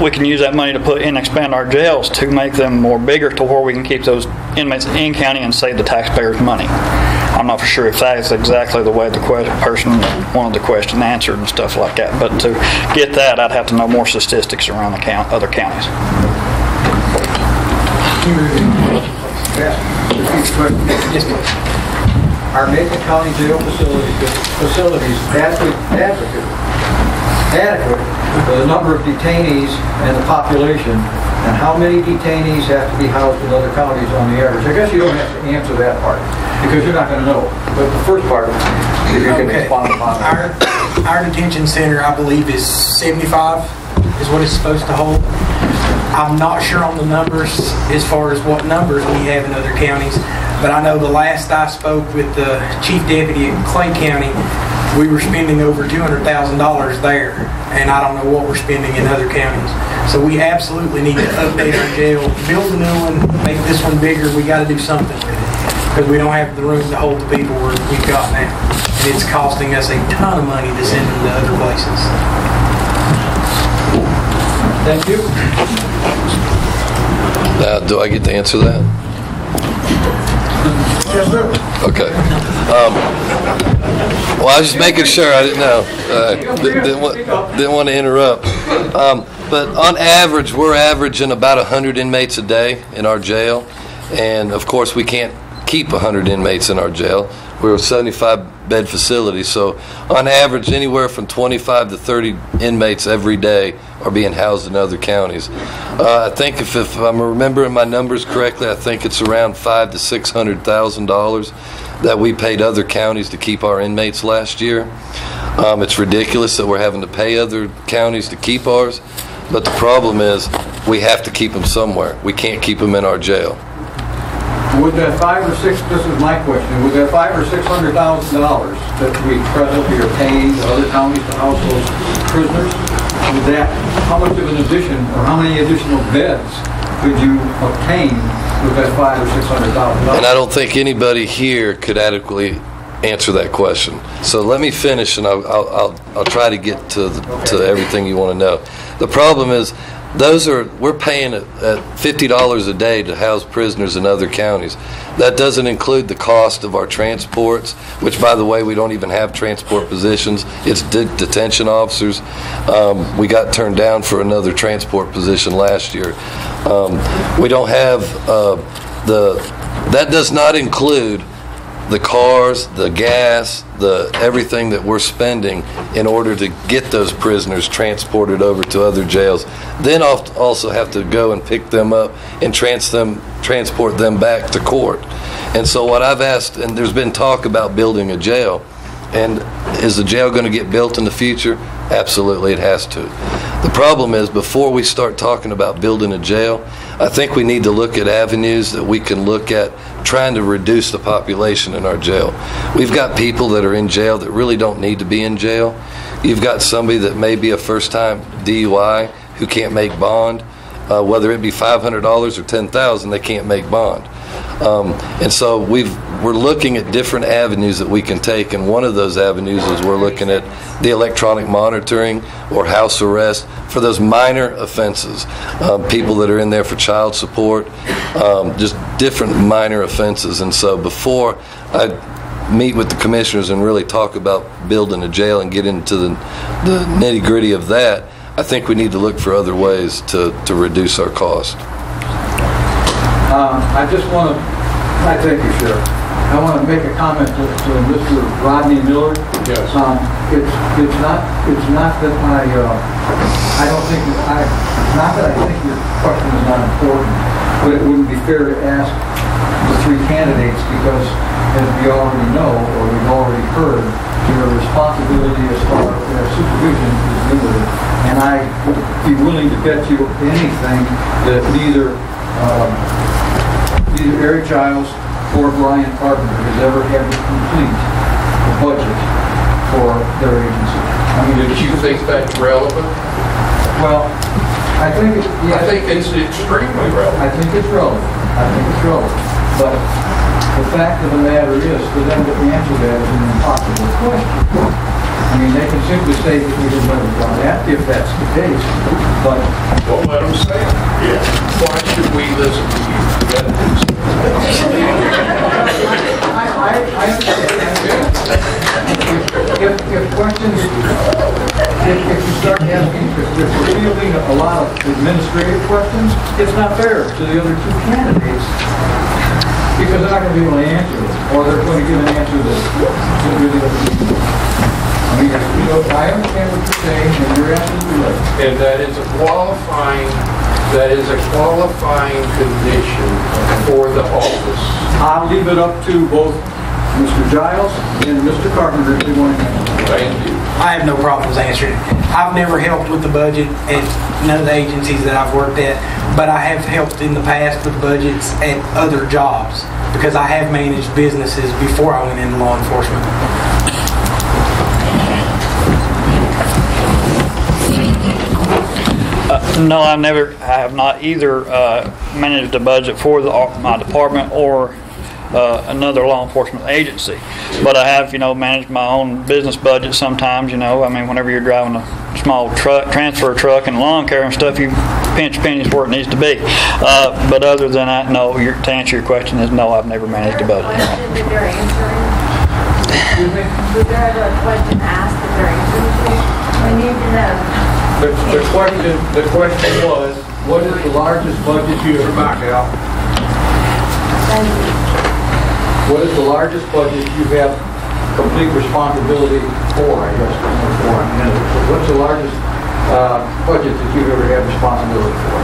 We can use that money to put in, expand our jails to make them more bigger to where we can keep those inmates in county and save the taxpayers money. I'm not for sure if that is exactly the way the person wanted the question answered and stuff like that. But to get that, I'd have to know more statistics around the other counties. Are Macon County jail facilities adequate for the number of detainees and the population And how many detainees have to be housed in other counties on the average? I guess you don't have to answer that part, because you're not going to know. But the first part, if you can respond upon that. Our detention center, I believe, is 75 is what it's supposed to hold. I'm not sure on the numbers as far as what numbers we have in other counties, but I know the last I spoke with the chief deputy in Clay County, we were spending over $200,000 there, and I don't know what we're spending in other counties. So we absolutely need to update our jail, build a new one, make this one bigger. We got to do something with it because we don't have the room to hold the people we've got now. And it's costing us a ton of money to send them to other places. Thank you. Now, do I get to answer that? Yes, sir. Okay. Well, I was just making sure. I didn't know. Didn't want to interrupt. But on average, we're averaging about 100 inmates a day in our jail. And, of course, we can't keep 100 inmates in our jail. We're a 75-bed facility. So, on average, anywhere from 25 to 30 inmates every day are being housed in other counties. I think if I'm remembering my numbers correctly, I think it's around $500,000 to $600,000 that we paid other counties to keep our inmates last year. It's ridiculous that we're having to pay other counties to keep ours, but the problem is we have to keep them somewhere. We can't keep them in our jail. Would that this is my question, would that $500,000 or $600,000 that we presently are paying to other counties to house those prisoners, would that, how much of an addition, or how many additional beds could you obtain with that $500,000 or $600,000? And I don't think anybody here could adequately answer that question. So let me finish, and I'll try to get to everything you want to know. The problem is, we're paying at $50 a day to house prisoners in other counties. That doesn't include the cost of our transports, which, by the way, we don't even have transport positions. It's detention officers. We got turned down for another transport position last year. We don't have that does not include the cars, the gas, everything that we're spending in order to get those prisoners transported over to other jails. Then I'll also have to go and pick them up and transport them back to court. And so what I've asked, and there's been talk about building a jail, and is the jail going to get built in the future? Absolutely, it has to. The problem is, before we start talking about building a jail, I think we need to look at avenues that we can look at trying to reduce the population in our jail. We've got people that are in jail that really don't need to be in jail. You've got somebody that may be a first-time DUI who can't make bond. Whether it be $500 or $10,000, they can't make bond. And so we're looking at different avenues that we can take, and one of those avenues is we're looking at the electronic monitoring or house arrest for those minor offenses. People that are in there for child support, just different minor offenses. And so before I meet with the commissioners and really talk about building a jail and get into the nitty-gritty of that, I think we need to look for other ways to reduce our cost. I just want to, thank you, Sheriff. I want to make a comment to Mr. Rodney Miller. Yes. It's not that I don't think, not that I think your question is not important, but it wouldn't be fair to ask the three candidates because, as we already know, or we've already heard, your responsibility as far as supervision is limited. And I would be willing to bet you anything that neither Eric Giles or Brian Carpenter has ever had to complete a budget for their agency. I mean, do you think that's relevant? Well, I think it's extremely relevant. I think it's relevant. But the fact of the matter is, for them to answer that is an impossible question. I mean, they can simply say that we didn't never done that, if that's the case. But don't let them say it. Yeah. Why should we listen to you? I understand. If questions, if you start asking, if we're fielding a lot of administrative questions, it's not fair to the other two candidates because they're not going to be able to answer it, or they're going to give an answer that really doesn't. I mean, I understand what you're saying, and you're absolutely right. And that is a qualifying that is a qualifying condition for the office? I'll leave it up to both Mr. Giles and Mr. Carpenter if they want to answer. Thank you. I have no problems answering it. I've never helped with the budget at none of the agencies that I've worked at, but I have helped in the past with budgets at other jobs because I have managed businesses before I went into law enforcement. No, I have not either managed a budget for my department or another law enforcement agency. But I have, managed my own business budget sometimes, I mean, whenever you're driving a small truck, transfer truck and lawn care and stuff, you pinch pennies where it needs to be. But other than that, no, to answer your question is no, I've never managed a budget. Question that they're answering? Was there ever a question asked that they're answering to? We need to know. The question was, what is the largest budget you ever back out? What is the largest budget you have complete responsibility for? I guess what's the largest budget that you've ever had responsibility for?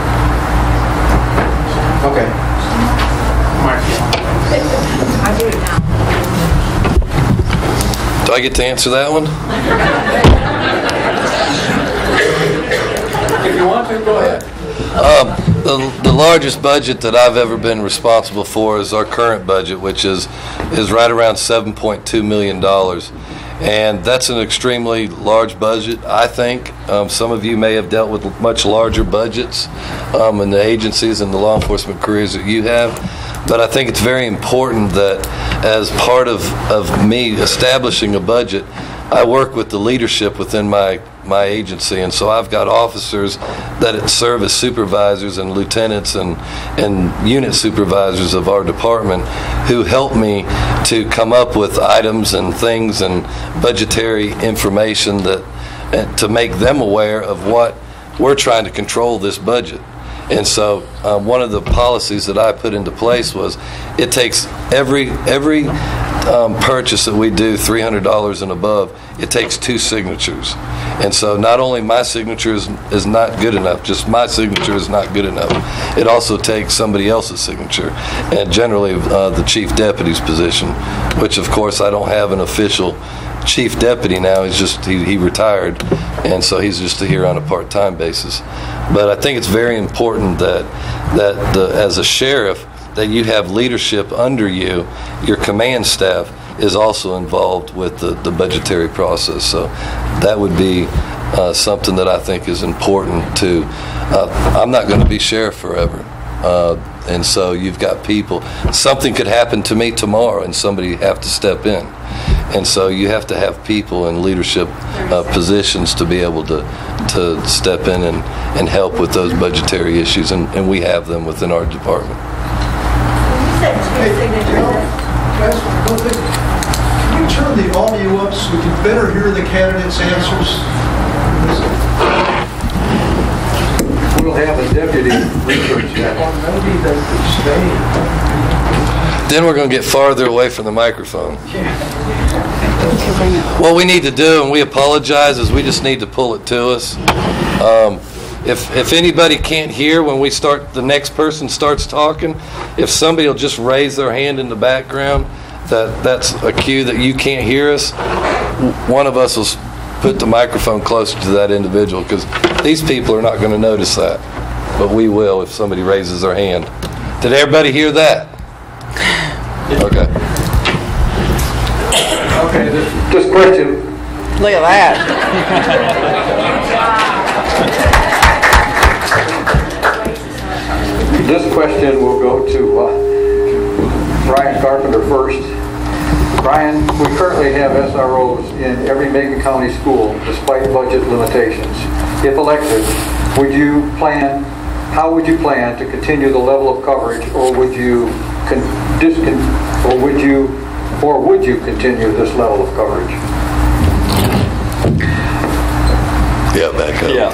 Okay. I do it now. Do I get to answer that one? If you want to, go ahead. The largest budget that I've ever been responsible for is our current budget, which is right around $7.2 million. And that's an extremely large budget, I think. Some of you may have dealt with much larger budgets in the agencies and the law enforcement careers that you have. But I think it's very important that as part of me establishing a budget, I work with the leadership within my agency, and so I've got officers that serve as supervisors and lieutenants and unit supervisors of our department who help me to come up with items and things and budgetary information that to make them aware of what we're trying to control this budget. And so one of the policies that I put into place was it takes every purchase that we do, $300 and above, it takes 2 signatures. And so not only my signature is not good enough, just my signature is not good enough. It also takes somebody else's signature, and generally the chief deputy's position, which of course I don't have an official chief deputy now. He's just he retired, and so he's just here on a part-time basis. But I think it's very important that as a sheriff, that you have leadership under you. Your command staff is also involved with the budgetary process. So that would be something that I think is important to. I'm not going to be sheriff forever. And so you've got people. Something could happen to me tomorrow and somebody have to step in. And so you have to have people in leadership positions to be able to step in and help with those budgetary issues, and we have them within our department. You said 2 signatures. Can you turn the audio up so we can better hear the candidates' answers? We'll have a deputy research that. Maybe they could stay. Then we're going to get farther away from the microphone. What we need to do, and we apologize, is we just need to pull it to us. If anybody can't hear when the next person starts talking, if somebody will just raise their hand in the background, that's a cue that you can't hear us. One of us will put the microphone closer to that individual, because these people are not going to notice that, but we will if somebody raises their hand. Did everybody hear that? Okay. Okay, this question. Look at that. This question will go to Brian Carpenter first. Brian, we currently have SROs in every Macon County school despite budget limitations. If elected, how would you plan to continue the level of coverage, or would you continue this level of coverage? Yeah, back up. Yeah.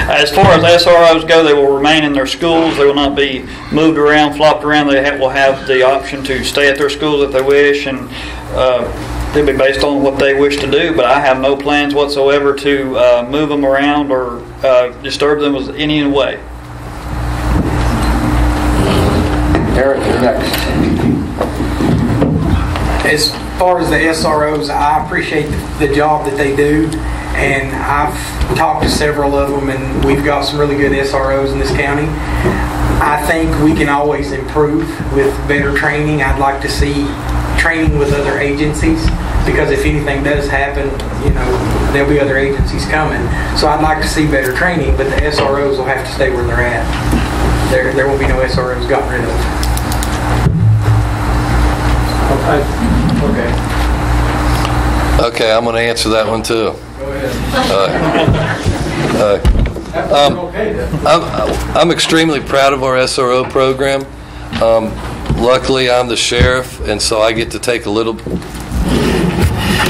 As far as SROs go, they will remain in their schools. They will not be moved around, flopped around. They will have the option to stay at their schools if they wish, and it'll be based on what they wish to do. But I have no plans whatsoever to move them around or disturb them in any way. Eric, you're next. As far as the SROs, I appreciate the job that they do, and I've talked to several of them, and we've got some really good SROs in this county. I think we can always improve with better training. I'd like to see training with other agencies, because if anything does happen, you know, there'll be other agencies coming. So I'd like to see better training, but the SROs will have to stay where they're at. There won't be no SROs gotten rid of. Okay, I'm going to answer that one too. Go ahead. I'm extremely proud of our SRO program. Luckily, I'm the sheriff, and so I get to take a little...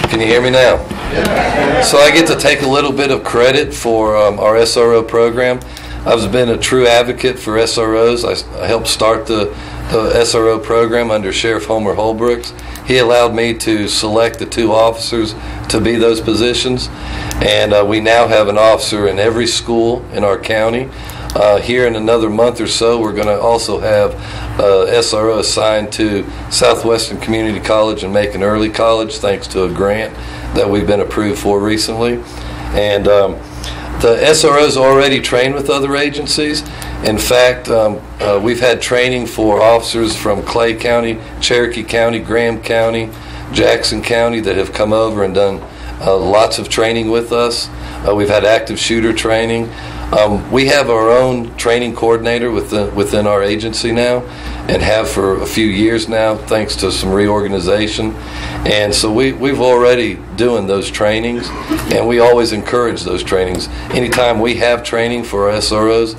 Can you hear me now? So I get to take a little bit of credit for our SRO program. I've been a true advocate for SROs. I helped start the SRO program under Sheriff Homer Holbrooks. He allowed me to select the 2 officers to be those positions, and we now have an officer in every school in our county. Here in another month or so, we're going to also have SRO assigned to Southwestern Community College and Macon Early College, thanks to a grant that we've been approved for recently. And the SROs already train with other agencies. In fact, we've had training for officers from Clay County, Cherokee County, Graham County, Jackson County that have come over and done lots of training with us. We've had active shooter training. We have our own training coordinator within our agency now, and have for a few years now, thanks to some reorganization. And so we've already doing those trainings, and we always encourage those trainings. Anytime we have training for our SROs,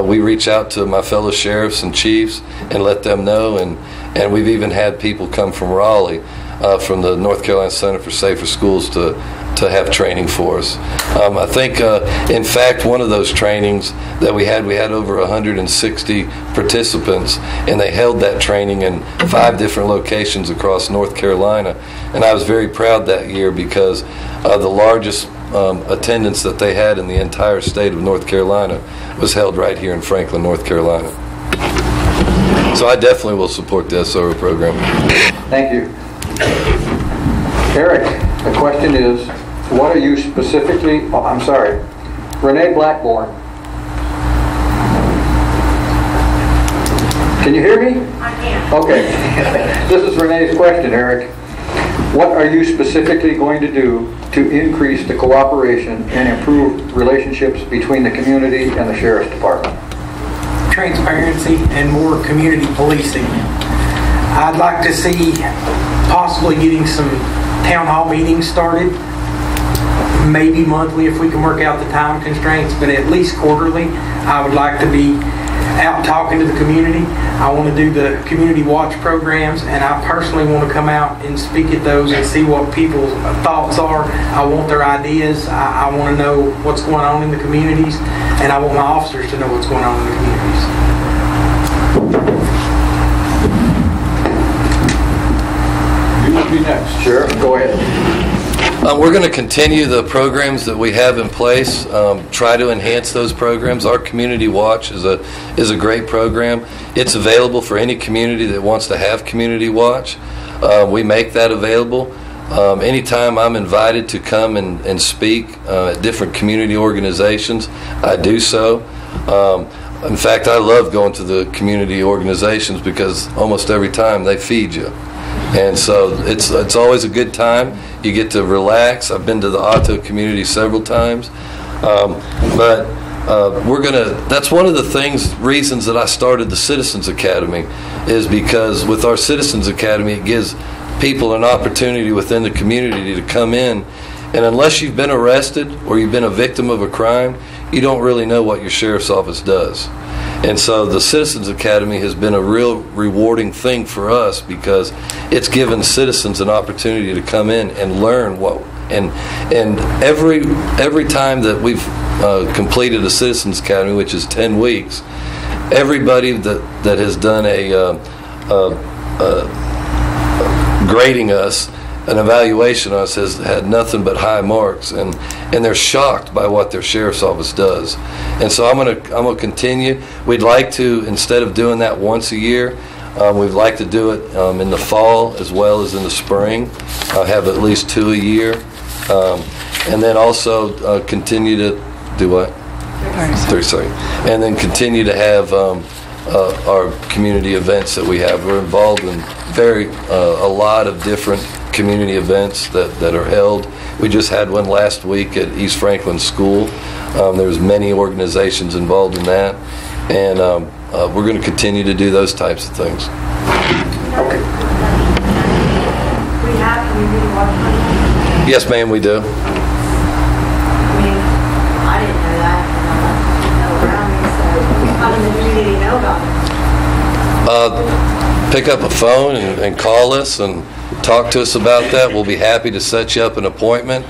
we reach out to my fellow sheriffs and chiefs and let them know, and we've even had people come from Raleigh, from the North Carolina Center for Safer Schools to have training for us. I think, in fact, one of those trainings that we had over 160 participants, and they held that training in 5 different locations across North Carolina. And I was very proud that year because the largest attendance that they had in the entire state of North Carolina was held right here in Franklin, North Carolina. So I definitely will support the SRO program. Thank you. Eric, the question is, what are you specifically, Renee Blackburn. Can you hear me? I can. Okay. This is Renee's question, Eric. What are you specifically going to do to increase the cooperation and improve relationships between the community and the Sheriff's Department? Transparency and more community policing. I'd like to see possibly getting some town hall meetings started, maybe monthly if we can work out the time constraints, but at least quarterly. I would like to be out talking to the community. I want to do the community watch programs, and I personally want to come out and speak at those and see what people's thoughts are. I want their ideas. I want to know what's going on in the communities, and I want my officers to know what's going on in the communities. You will be next. Sheriff, go ahead. We're going to continue the programs that we have in place, try to enhance those programs. Our Community Watch is a great program. It's available for any community that wants to have Community Watch. We make that available. Anytime I'm invited to come and speak at different community organizations, I do so. In fact, I love going to the community organizations because almost every time they feed you. And so it's always a good time. You get to relax. I've been to the Otto community several times. That's one of the reasons that I started the Citizens Academy, is because with our Citizens Academy, it gives people an opportunity within the community to come in, and unless you've been arrested or you've been a victim of a crime, you don't really know what your sheriff's office does. And so the Citizens Academy has been a real rewarding thing for us because it's given citizens an opportunity to come in and learn and every time that we've completed a Citizens Academy, which is 10 weeks, everybody that has done grading us, an evaluation on us, has had nothing but high marks, and they're shocked by what their sheriff's office does. And so I'm gonna continue. We'd like to, instead of doing that once a year, We'd like to do it in the fall as well as in the spring. Have at least 2 a year. And then also continue to do what? 30 seconds. And then continue to have our community events that we have. We're involved in a lot of different community events that are held. We just had one last week at East Franklin School. There's many organizations involved in that. And we're going to continue to do those types of things. Okay. We have community watch money. Yes, ma'am, we do. I mean, I didn't know that, and I'm around me, so how does the community know about it? Pick up a phone and call us and talk to us about that. We'll be happy to set you up an appointment.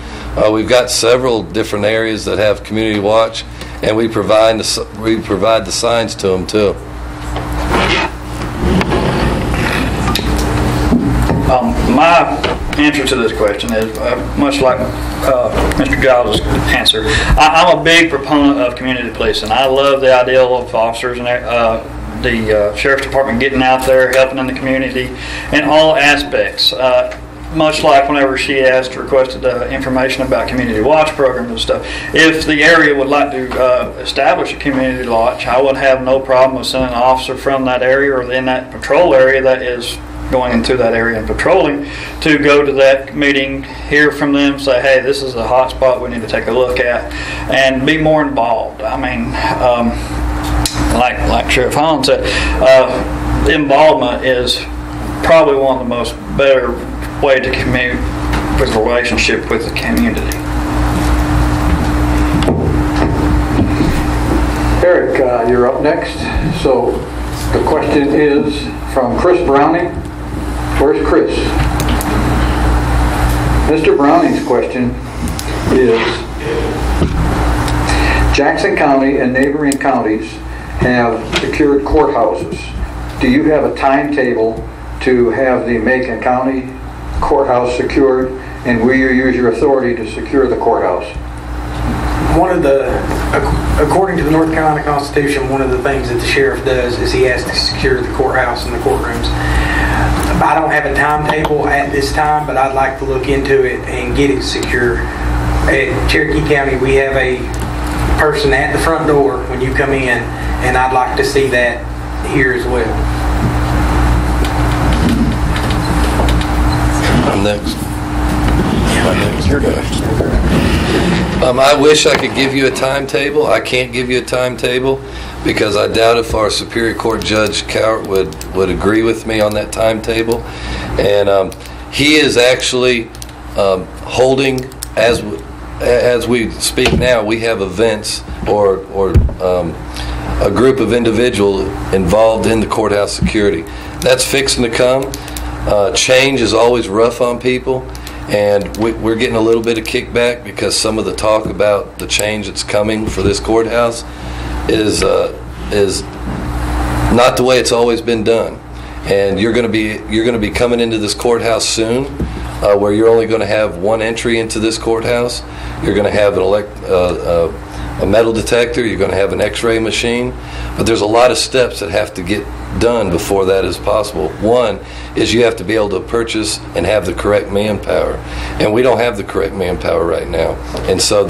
We've got several different areas that have community watch, and we provide the signs to them too. My answer to this question is much like Mr. Giles' answer. I'm a big proponent of community policing. I love the ideal of officers and the Sheriff's Department getting out there, helping in the community in all aspects. Much like whenever she requested information about community watch programs and stuff. If the area would like to establish a community watch, I would have no problem with sending an officer from that area or in that patrol area that is going into that area and patrolling to go to that meeting, hear from them, say, hey, this is a hot spot we need to take a look at, and be more involved. I mean, like Sheriff Holland said, involvement is probably one of the most better way to commute with a relationship with the community. Eric, you're up next. So the question is from Chris Browning. Where's Chris? Mr. Browning's question is, Jackson County and neighboring counties have secured courthouses. Do you have a timetable to have the Macon County courthouse secured, and will you use your authority to secure the courthouse? According to the North Carolina Constitution, one of the things that the sheriff does is he has to secure the courthouse and the courtrooms. I don't have a timetable at this time, but I'd like to look into it and get it secure. At Cherokee County, we have a person at the front door when you come in, and I'd like to see that here as well. I'm next. You're next. I wish I could give you a timetable. I can't give you a timetable because I doubt if our Superior Court Judge Cowart would agree with me on that timetable. And he is actually holding, as we speak now, we have events or a group of individuals involved in the courthouse security. That's fixing to come. Change is always rough on people, and we're getting a little bit of kickback because some of the talk about the change that's coming for this courthouse is not the way it's always been done. And you're going to be coming into this courthouse soon, where you're only going to have one entry into this courthouse. You're going to have a metal detector. You're going to have an X-ray machine, but there's a lot of steps that have to get done before that is possible. One is you have to be able to purchase and have the correct manpower, and we don't have the correct manpower right now. And so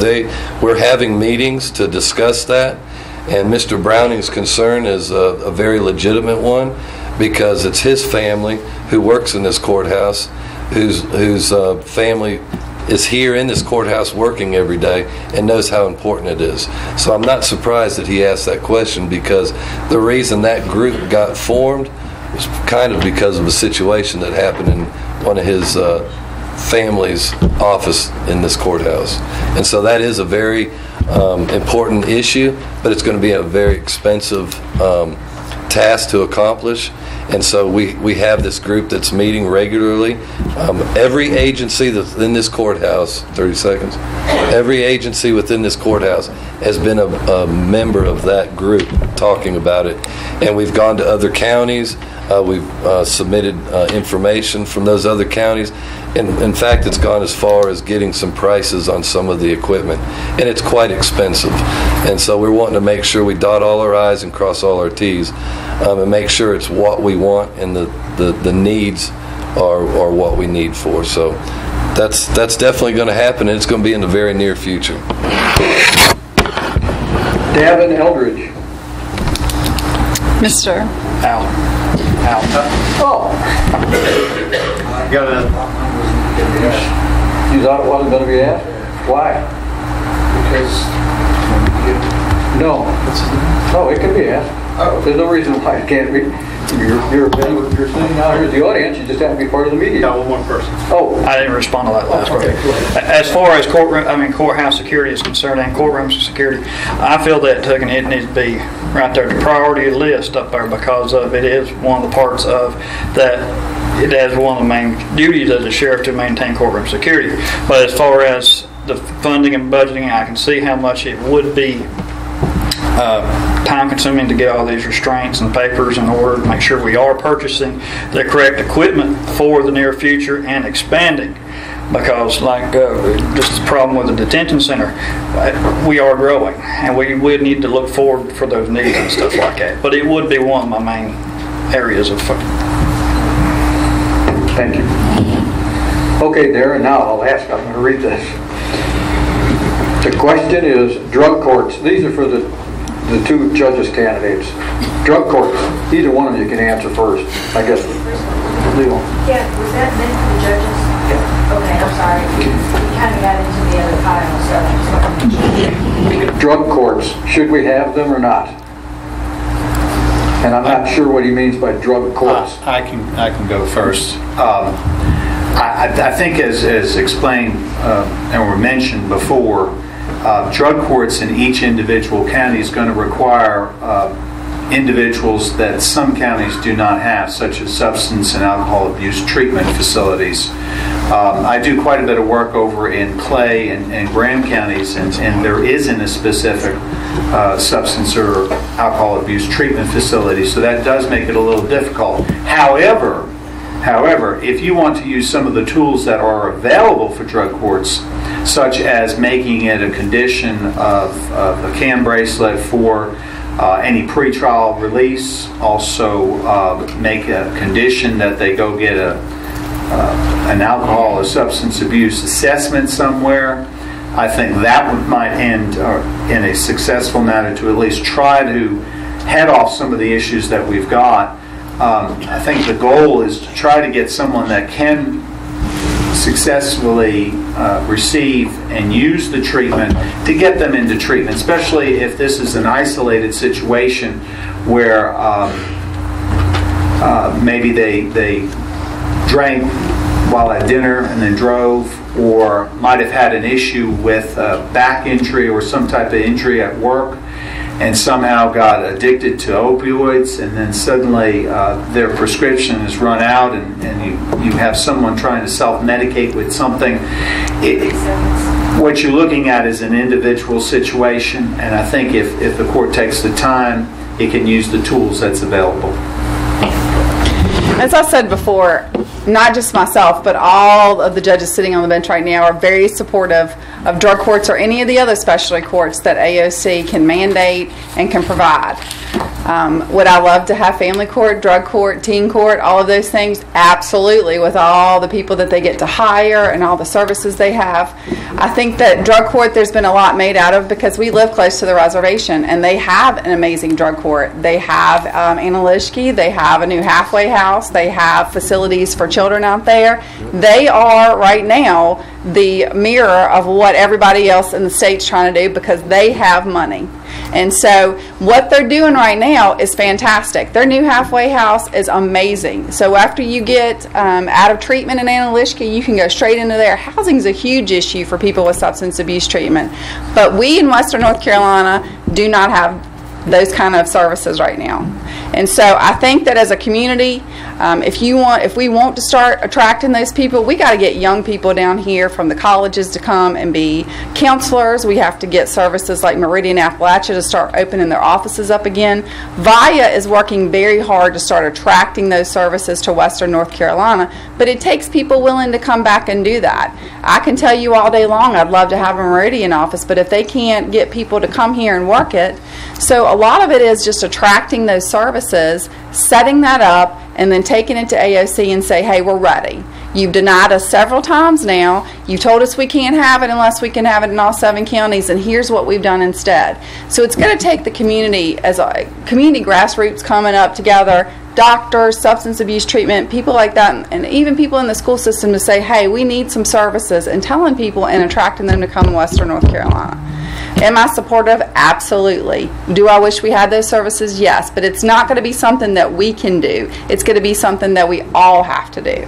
we're having meetings to discuss that, and Mr. Browning's concern is a very legitimate one because it's his family who works in this courthouse, whose family is here in this courthouse working every day and knows how important it is. So I'm not surprised that he asked that question, because the reason that group got formed was kind of because of a situation that happened in one of his family's office in this courthouse. And so that is a very important issue, but it's going to be a very expensive task to accomplish. And so we have this group that's meeting regularly. Every agency that's in this courthouse, 30 seconds, every agency within this courthouse has been a member of that group talking about it. And we've gone to other counties. We've submitted information from those other counties. And in fact, it's gone as far as getting some prices on some of the equipment. And it's quite expensive. And so we're wanting to make sure we dot all our I's and cross all our T's, and make sure it's what we want and the needs are what we need for. So that's definitely going to happen, and it's going to be in the very near future. Davin Eldridge. Mr. Al. Oh. Got a, You thought it wasn't going to be asked? Why? because No. No, it can be asked. There's no reason why it can't be. You're sitting out here as the audience, you just have to be part of the media. got one more person. Oh. I didn't respond to that last part. As far as courthouse security is concerned and courtroom security, I feel that it needs to be right there, the priority list up there, because of it is one of the parts of that. It has one of the main duties as a sheriff to maintain courtroom security. But as far as the funding and budgeting, I can see how much it would be time-consuming to get all these restraints and papers in order to make sure we are purchasing the correct equipment for the near future and expanding. Because, like, just the problem with the detention center, we are growing, and we would need to look forward for those needs and stuff like that. But it would be one of my main areas of focus. Thank you. Okay, Darren, now I'll ask, I'm going to read this. The question is, drug courts, these are for the two judges candidates. Drug courts, either one of you can answer first, I guess. Leo. Yeah, was that meant for the judges? Yeah. Okay, I'm sorry. We kind of got into the other pile, so I just wanted to... Drug courts, should we have them or not? And I'm not sure what he means by drug courts. I can go first. I think as explained and were mentioned before, drug courts in each individual county is going to require individuals that some counties do not have, such as substance and alcohol abuse treatment facilities. I do quite a bit of work over in Clay and Graham counties, and there isn't a specific substance or alcohol abuse treatment facility, so that does make it a little difficult. However, if you want to use some of the tools that are available for drug courts, such as making it a condition of a CAM bracelet for any pretrial release, also make a condition that they go get an alcohol or substance abuse assessment somewhere, I think that might end in a successful manner to at least try to head off some of the issues that we've got. I think the goal is to try to get someone that can successfully receive and use the treatment to get them into treatment, especially if this is an isolated situation where maybe they drank while at dinner and then drove, or might have had an issue with a back injury or some type of injury at work and somehow got addicted to opioids, and then suddenly their prescription is run out, and you have someone trying to self-medicate with something. What you're looking at is an individual situation, and I think if the court takes the time, it can use the tools that's available. As I said before, not just myself, but all of the judges sitting on the bench right now are very supportive of drug courts or any of the other specialty courts that AOC can mandate and can provide. Would I love to have family court, drug court, teen court, all of those things? Absolutely, with all the people that they get to hire and all the services they have. I think that drug court, there's been a lot made out of because we live close to the reservation, and they have an amazing drug court. They have Analyshki, they have a new halfway house, they have facilities for children out there. They are right now the mirror of what everybody else in the state's trying to do because they have money. And so what they're doing right now is fantastic. Their new halfway house is amazing. So after you get out of treatment in Analyshki, you can go straight into there. Housing is a huge issue for people with substance abuse treatment. But we in Western North Carolina do not have those kind of services right now. And so I think that as a community, If we want to start attracting those people, we got to get young people down here from the colleges to come and be counselors. We have to get services like Meridian Appalachia to start opening their offices up again. VIA is working very hard to start attracting those services to Western North Carolina, but it takes people willing to come back and do that. I can tell you all day long I'd love to have a Meridian office, but if they can't get people to come here and work it, so a lot of it is just attracting those services, setting that up, and then taking it to AOC and say, hey, we're ready. You've denied us several times now. You told us we can't have it unless we can have it in all 7 counties, and here's what we've done instead. So it's going to take the community, as a community grassroots coming up together, doctors, substance abuse treatment, people like that, and even people in the school system to say, hey, we need some services, and telling people and attracting them to come to Western North Carolina. Am I supportive? Absolutely. Do I wish we had those services? Yes. But it's not going to be something that we can do. It's going to be something that we all have to do.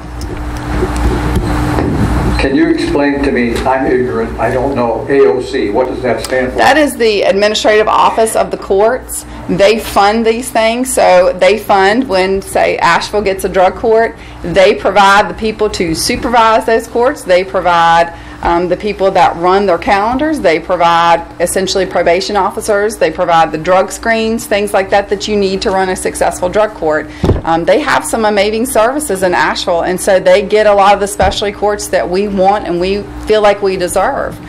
Can you explain to me, I'm ignorant, I don't know, AOC, what does that stand for? That is the Administrative Office of the Courts. They fund these things. So they fund when, say, Asheville gets a drug court, they provide the people to supervise those courts. They provide the people that run their calendars. They provide essentially probation officers. They provide the drug screens, things like that that you need to run a successful drug court. They have some amazing services in Asheville, and so they get a lot of the specialty courts that we want and we feel like we deserve.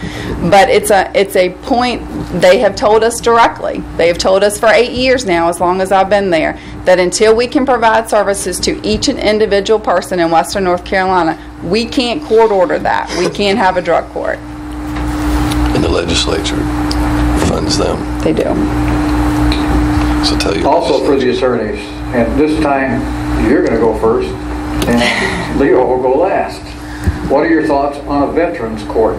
But it's a point they have told us directly. They have told us for 8 years now, as long as I've been there, that until we can provide services to each and individual person in Western North Carolina, we can't court order that. We can't have a drug court. And the legislature funds them. They do. So tell you. Also for the attorneys, and this time you're going to go first, and Leo will go last. What are your thoughts on a veterans court?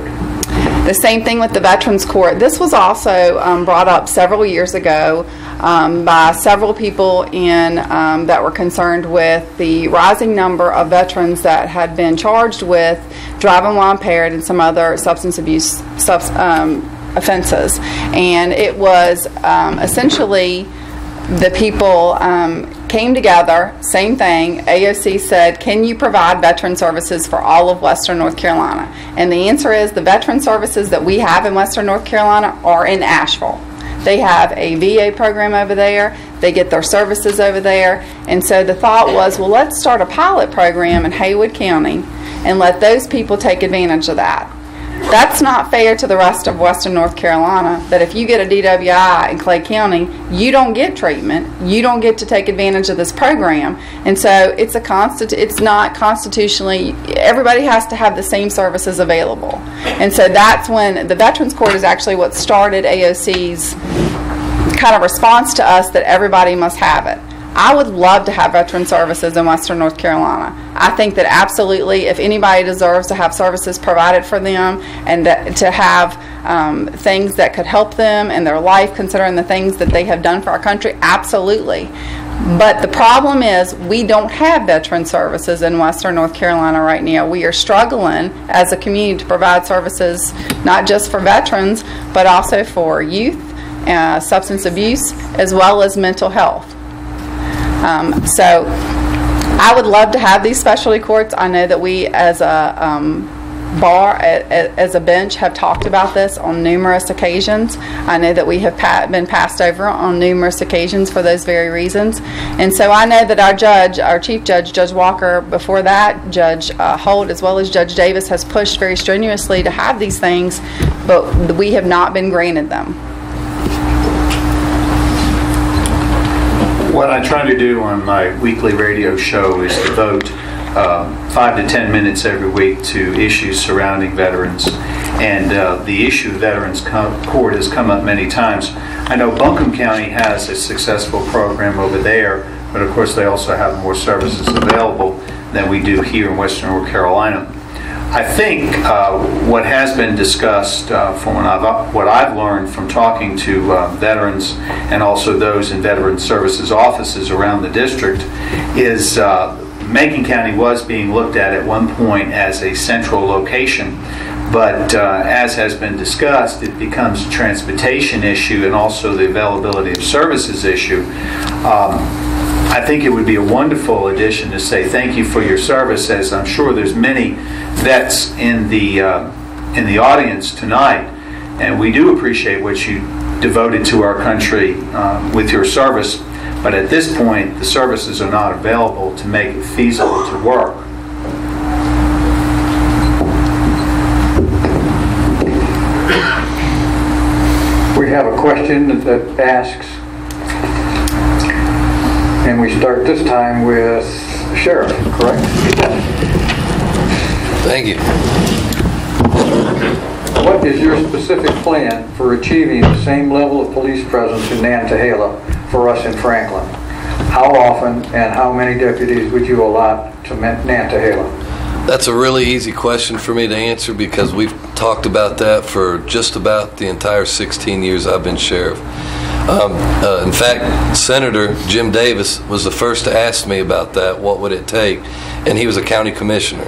The same thing with the Veterans Court. This was also brought up several years ago by several people that were concerned with the rising number of veterans that had been charged with driving while impaired and some other substance abuse offenses. And it was essentially the people came together, same thing. AOC said, can you provide veteran services for all of Western North Carolina? And the answer is the veteran services that we have in Western North Carolina are in Asheville. They have a VA program over there. They get their services over there. And so the thought was, well, let's start a pilot program in Haywood County and let those people take advantage of that. That's not fair to the rest of Western North Carolina, that if you get a DWI in Clay County, you don't get treatment. You don't get to take advantage of this program. And so it's not constitutionally, everybody has to have the same services available. And so that's when the Veterans Court is actually what started AOC's kind of response to us that everybody must have it. I would love to have veteran services in Western North Carolina. I think that absolutely, if anybody deserves to have services provided for them and to have things that could help them in their life, considering the things that they have done for our country, absolutely. But the problem is we don't have veteran services in Western North Carolina right now. We are struggling as a community to provide services not just for veterans, but also for youth, substance abuse, as well as mental health. So I would love to have these specialty courts. I know that we as a bar, as a bench, have talked about this on numerous occasions. I know that we have been passed over on numerous occasions for those very reasons. And so I know that our Chief Judge, Judge Walker, before that, Judge Holt, as well as Judge Davis, has pushed very strenuously to have these things, but we have not been granted them. What I try to do on my weekly radio show is devote 5 to 10 minutes every week to issues surrounding veterans. And the issue of Veterans Court has come up many times. I know Buncombe County has a successful program over there, but of course they also have more services available than we do here in Western North Carolina. I think what has been discussed from what I've learned from talking to veterans and also those in veteran services offices around the district is Macon County was being looked at one point as a central location, but as has been discussed, it becomes a transportation issue and also the availability of services issue. I think it would be a wonderful addition to say thank you for your service, as I'm sure there's many vets in the audience tonight, and we do appreciate what you devoted to our country with your service. But at this point, the services are not available to make it feasible to work. We have a question that asks, and we start this time with Sheriff, correct? Thank you. What is your specific plan for achieving the same level of police presence in Nantahala for us in Franklin? How often and how many deputies would you allot to Nantahala? That's a really easy question for me to answer because we've talked about that for just about the entire 16 years I've been sheriff. In fact, Senator Jim Davis was the first to ask me about that, what would it take? And he was a county commissioner.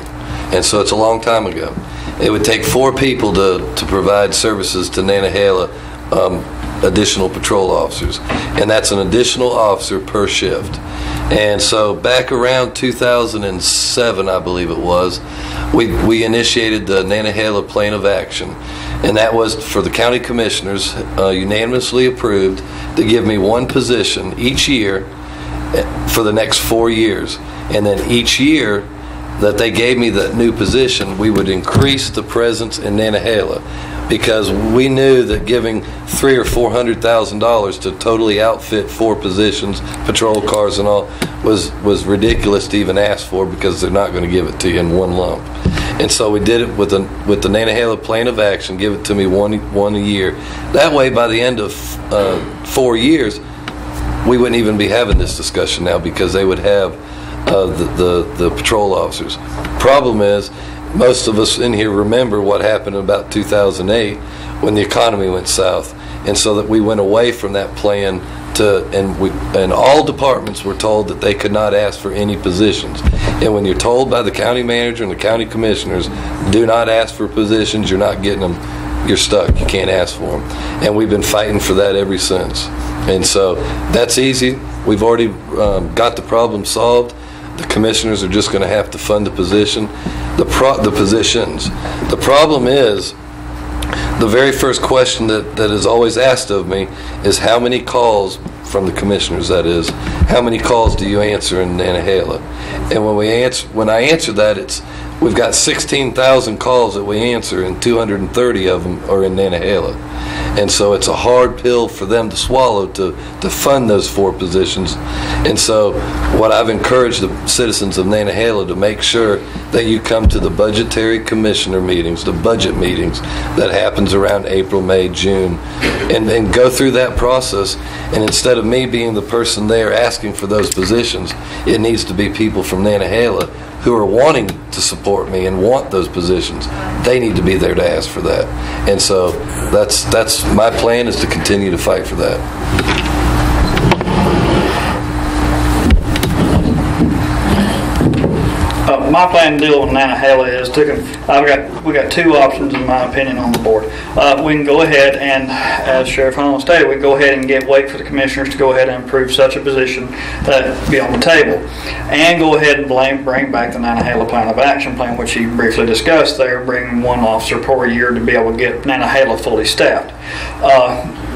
And so it's a long time ago. It would take 4 people to provide services to Nantahala, additional patrol officers. And that's an additional officer per shift. And so back around 2007, I believe it was, we initiated the Nantahala Plan of Action. And that was for the county commissioners, unanimously approved, to give me one position each year for the next 4 years. And then each year that they gave me that new position, we would increase the presence in Nantahala, because we knew that giving $300,000 or $400,000 to totally outfit 4 positions, patrol cars and all, was ridiculous to even ask for, because they're not going to give it to you in one lump. And so we did it with the Nantahala Plan of Action, give it to me one a year. That way, by the end of 4 years, we wouldn't even be having this discussion now, because they would have the patrol officers. Problem is, most of us in here remember what happened in about 2008 when the economy went south, and so that we went away from that plan and all departments were told that they could not ask for any positions. And when you're told by the county manager and the county commissioners, do not ask for positions, you're not getting them, you're stuck, you can't ask for them. And we've been fighting for that ever since. And so that's easy. We've already got the problem solved. The commissioners are just going to have to fund the position, the positions. The problem is, the very first question that is always asked of me is how many calls from the commissioners, that is, how many calls do you answer in Nantahala? And when I answer that, we've got 16,000 calls that we answer, and 230 of them are in Nantahala. And so it's a hard pill for them to swallow to fund those 4 positions. And so what I've encouraged the citizens of Nantahala to make sure that you come to the budgetary commissioner meetings, the budget meetings that happens around April, May, June, and go through that process. And instead of me being the person there asking for those positions, it needs to be people from Nantahala who are wanting to support me and want those positions. They need to be there to ask for that. And so that's my plan, is to continue to fight for that. My plan to deal with Nantahala is we got 2 options in my opinion on the board. We can go ahead and, as Sheriff Holland stated, we can go ahead and wait for the commissioners to go ahead and approve such a position that be on the table, and go ahead and bring back the Nantahala Plan of Action plan, which he briefly discussed there, bringing 1 officer per year to be able to get Nantahala fully staffed.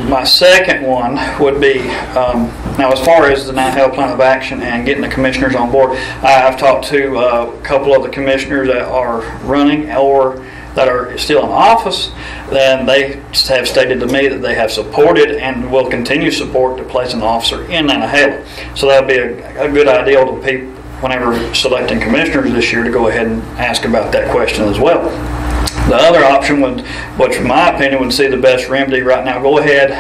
My second one would be, now as far as the Nantahala Plan of Action and getting the commissioners on board, I've talked to a couple of the commissioners that are running or that are still in office, then they have stated to me that they have supported and will continue support to place an officer in Nantahala. So that would be a good idea to people whenever selecting commissioners this year to go ahead and ask about that question as well. The other option would, which in my opinion would see the best remedy right now, go ahead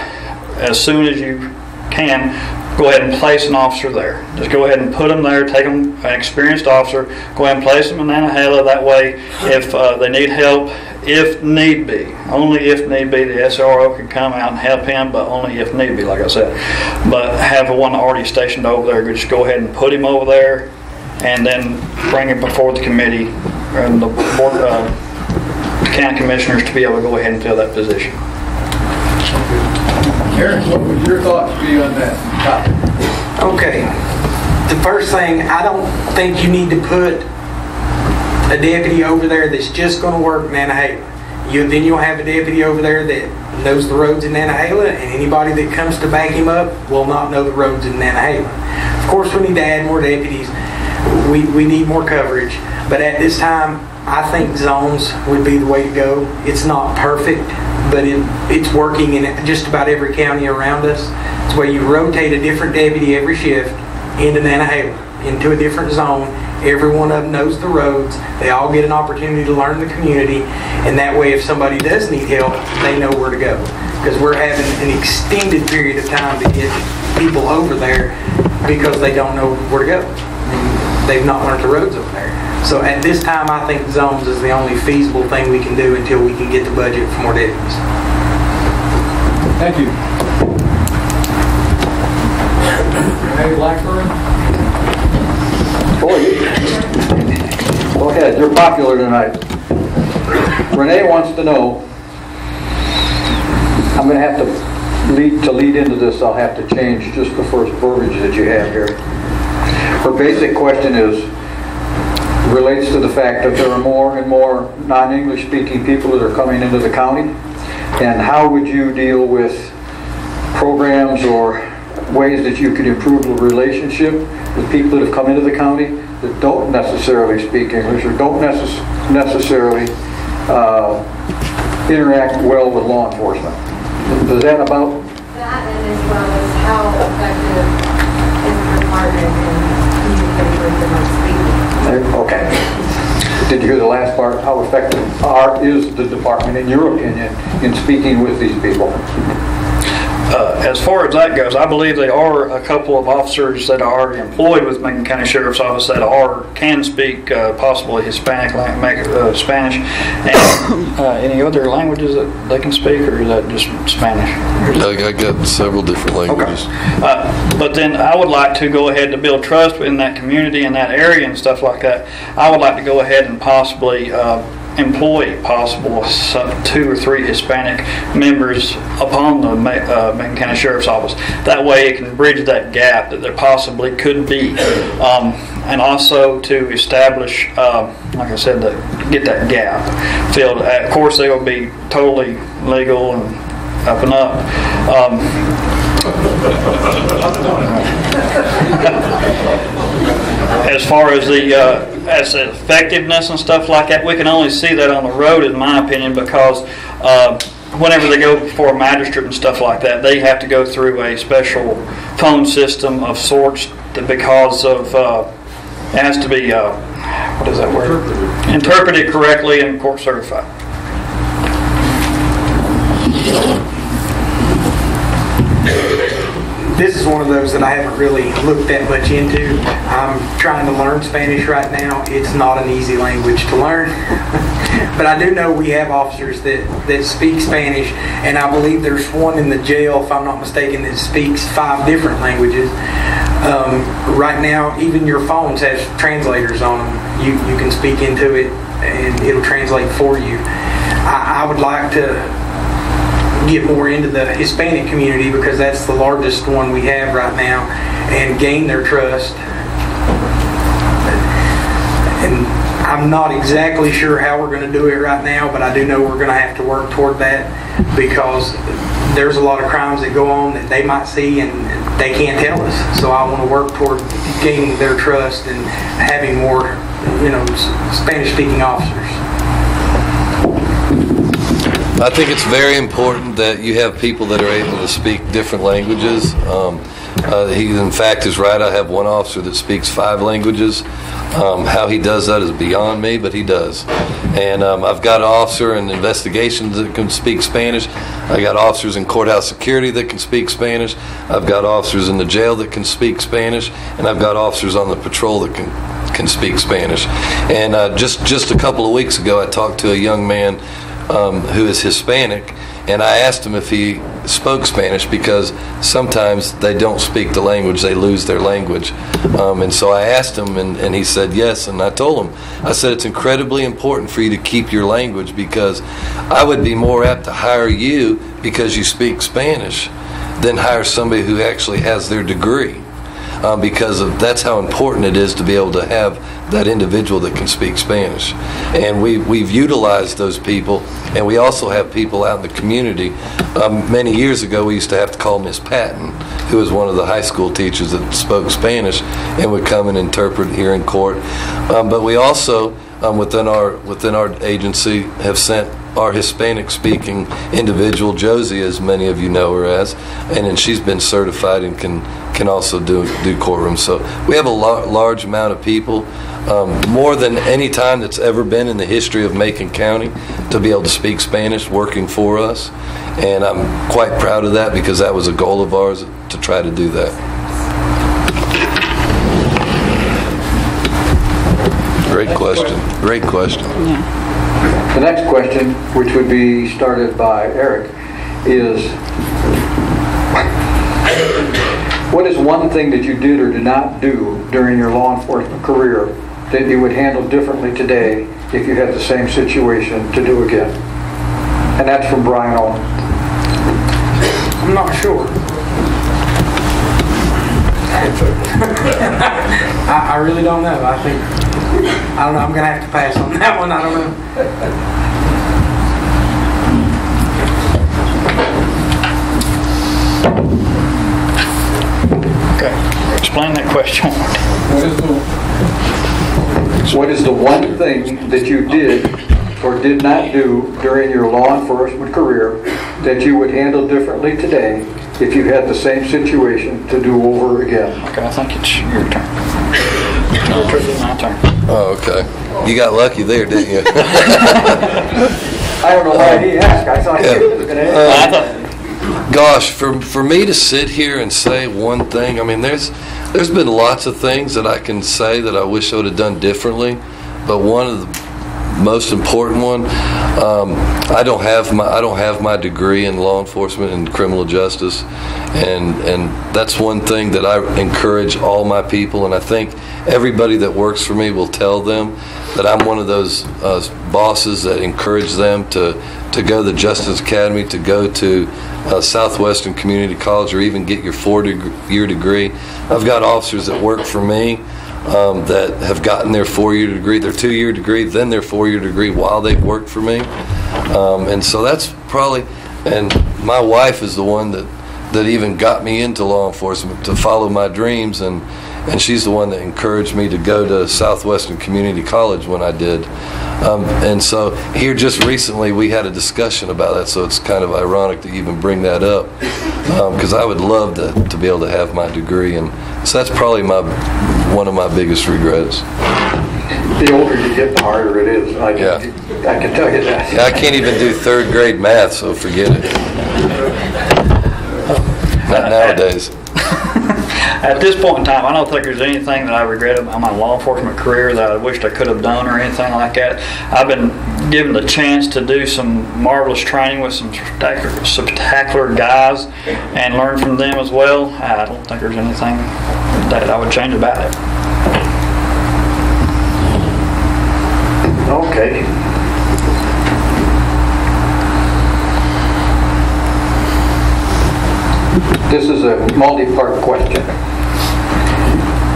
as soon as you can, go ahead and place an officer there. Just go ahead and put them there, take them, an experienced officer, go ahead and place them in Nantahala. That way, if they need help, if need be, only if need be, the SRO can come out and help him, but only if need be, like I said. But have one already stationed over there, just go ahead and put him over there, and then bring him before the committee and the board, county commissioners to be able to go ahead and fill that position. Aaron, what would your thoughts be on that topic? Okay. the first thing, I don't think you need to put a deputy over there that's just going to work Nantahala. Then you'll have a deputy over there that knows the roads in Nantahala, and anybody that comes to back him up will not know the roads in Nantahala. Of course, we need to add more deputies. We need more coverage. But at this time, I think zones would be the way to go. It's not perfect, but it's working in just about every county around us. It's where you rotate a different deputy every shift into Nantahala, into a different zone. Every one of them knows the roads. They all get an opportunity to learn the community, and that way if somebody does need help, they know where to go. Because we're having an extended period of time to get people over there because they don't know where to go. They've not learned the roads over there. So at this time, I think zones is the only feasible thing we can do until we can get the budget for more deputies. Thank you. Renee Blackburn? Go ahead, you're popular tonight. Renee wants to know, I'm going to have to lead into this, I'll have to change just the first verbiage that you have here. Her basic question relates to the fact that there are more and more non-English speaking people that are coming into the county, and how would you deal with programs or ways that you could improve the relationship with people that have come into the county that don't necessarily speak English or don't necessarily interact well with law enforcement. Is that about? That, and as well as how effective is the department in communicating with them on speaking. Okay. Did you hear the last part? How effective is the department, in your opinion, in speaking with these people? As far as that goes, I believe there are a couple of officers that are employed with Macon County Sheriff's Office that can speak possibly Hispanic, Spanish, and any other languages that they can speak, or is that just Spanish? I got several different languages. Okay. But then I would like to go ahead to build trust in that community, in that area and stuff like that. I would like to go ahead and possibly employ 2 or 3 Hispanic members upon the Macon County Sheriff's Office. That way it can bridge that gap that there possibly could be. And also to establish, like I said, get that gap filled. Of course, they will be totally legal and up and up. As far as the effectiveness and stuff like that, we can only see that on the road, in my opinion, because whenever they go before a magistrate and stuff like that, they have to go through a special phone system of sorts because of it has to be what is that word? Interpreted correctly and court certified. This is one of those that I haven't really looked that much into. I'm trying to learn Spanish right now. It's not an easy language to learn. But I do know we have officers that speak Spanish, and I believe there's one in the jail, if I'm not mistaken, that speaks 5 different languages. Right now, even your phones have translators on them. You can speak into it, and it'll translate for you. I would like to get more into the Hispanic community because that's the largest one we have right now, and gain their trust. And I'm not exactly sure how we're going to do it right now, but I do know we're going to have to work toward that because there's a lot of crimes that go on that they might see and they can't tell us. So I want to work toward gaining their trust and having more, Spanish-speaking officers. I think it's very important that you have people that are able to speak different languages. He, in fact, is right. I have one officer that speaks 5 languages. How he does that is beyond me, but he does. And I've got an officer in investigations that can speak Spanish. I got officers in courthouse security that can speak Spanish. I've got officers in the jail that can speak Spanish, and I've got officers on the patrol that can speak Spanish. And just a couple of weeks ago, I talked to a young man who is Hispanic, and I asked him if he spoke Spanish because sometimes they don't speak the language, they lose their language. And so I asked him, and he said yes, and I told him, I said it's incredibly important for you to keep your language because I would be more apt to hire you because you speak Spanish than hire somebody who actually has their degree. because that's how important it is to be able to have that individual that can speak Spanish. And we've utilized those people, and we also have people out in the community. Many years ago, we used to have to call Miss Patton, who was one of the high school teachers that spoke Spanish, and would come and interpret here in court. But we also, within our agency, have sent our Hispanic-speaking individual, Josie, as many of you know her as, and then she's been certified and can also do courtrooms. So we have a large amount of people, more than any time that's ever been in the history of Macon County, to be able to speak Spanish working for us. And I'm quite proud of that, because that was a goal of ours to try to do that. Great question. Great question. Yeah. The next question, which would be started by Eric, is what is one thing that you did or did not do during your law enforcement career that you would handle differently today if you had the same situation to do again? And that's from Brian Owen. I'm not sure. I really don't know. I don't know. I'm going to have to pass on that one. I don't know. Okay. Explain that question. What is the one thing that you did or did not do during your law enforcement career that you would handle differently today if you had the same situation to do over again? Okay, I think it's your turn. My turn. Oh, okay. You got lucky there, didn't you? I don't know why he asked. I thought he was going to ask. Gosh, for me to sit here and say one thing, I mean, there's been lots of things that I can say that I wish I would have done differently, but one of the most important one, I don't have my degree in law enforcement and criminal justice, and that's one thing that I encourage all my people, and I think everybody that works for me will tell them that I'm one of those bosses that encourage them to go to the Justice Academy, to go to Southwestern Community College, or even get your 4-year degree. I've got officers that work for me that have gotten their 4-year degree, their 2-year degree, then their 4-year degree while they've worked for me. And so that's probably, and my wife is the one that even got me into law enforcement, to follow my dreams, and she's the one that encouraged me to go to Southwestern Community College when I did. And so here just recently we had a discussion about that, so it's kind of ironic to even bring that up, because I would love to be able to have my degree, and so that's probably one of my biggest regrets. The older you get, the harder it is. I can tell you that. Yeah, I can't even do 3rd grade math, so forget it. Not nowadays. At this point in time, I don't think there's anything that I regret about my law enforcement career that I wished I could have done or anything like that. I've been given the chance to do some marvelous training with some spectacular guys and learn from them as well. I don't think there's anything that I would change about it. Okay. This is a multi-part question.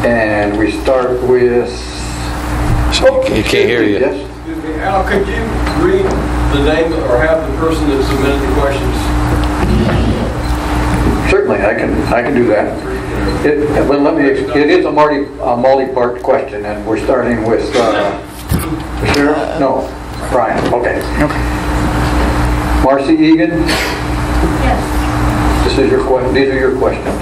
And we start with... He can't hear you. Yes? Excuse me, Al, could you read the name or have the person that submitted the questions? Certainly, I can do that. It is a multi-part question, and we're starting with the sheriff? No, Brian. Okay. Marcy Egan? Yes. These are your questions.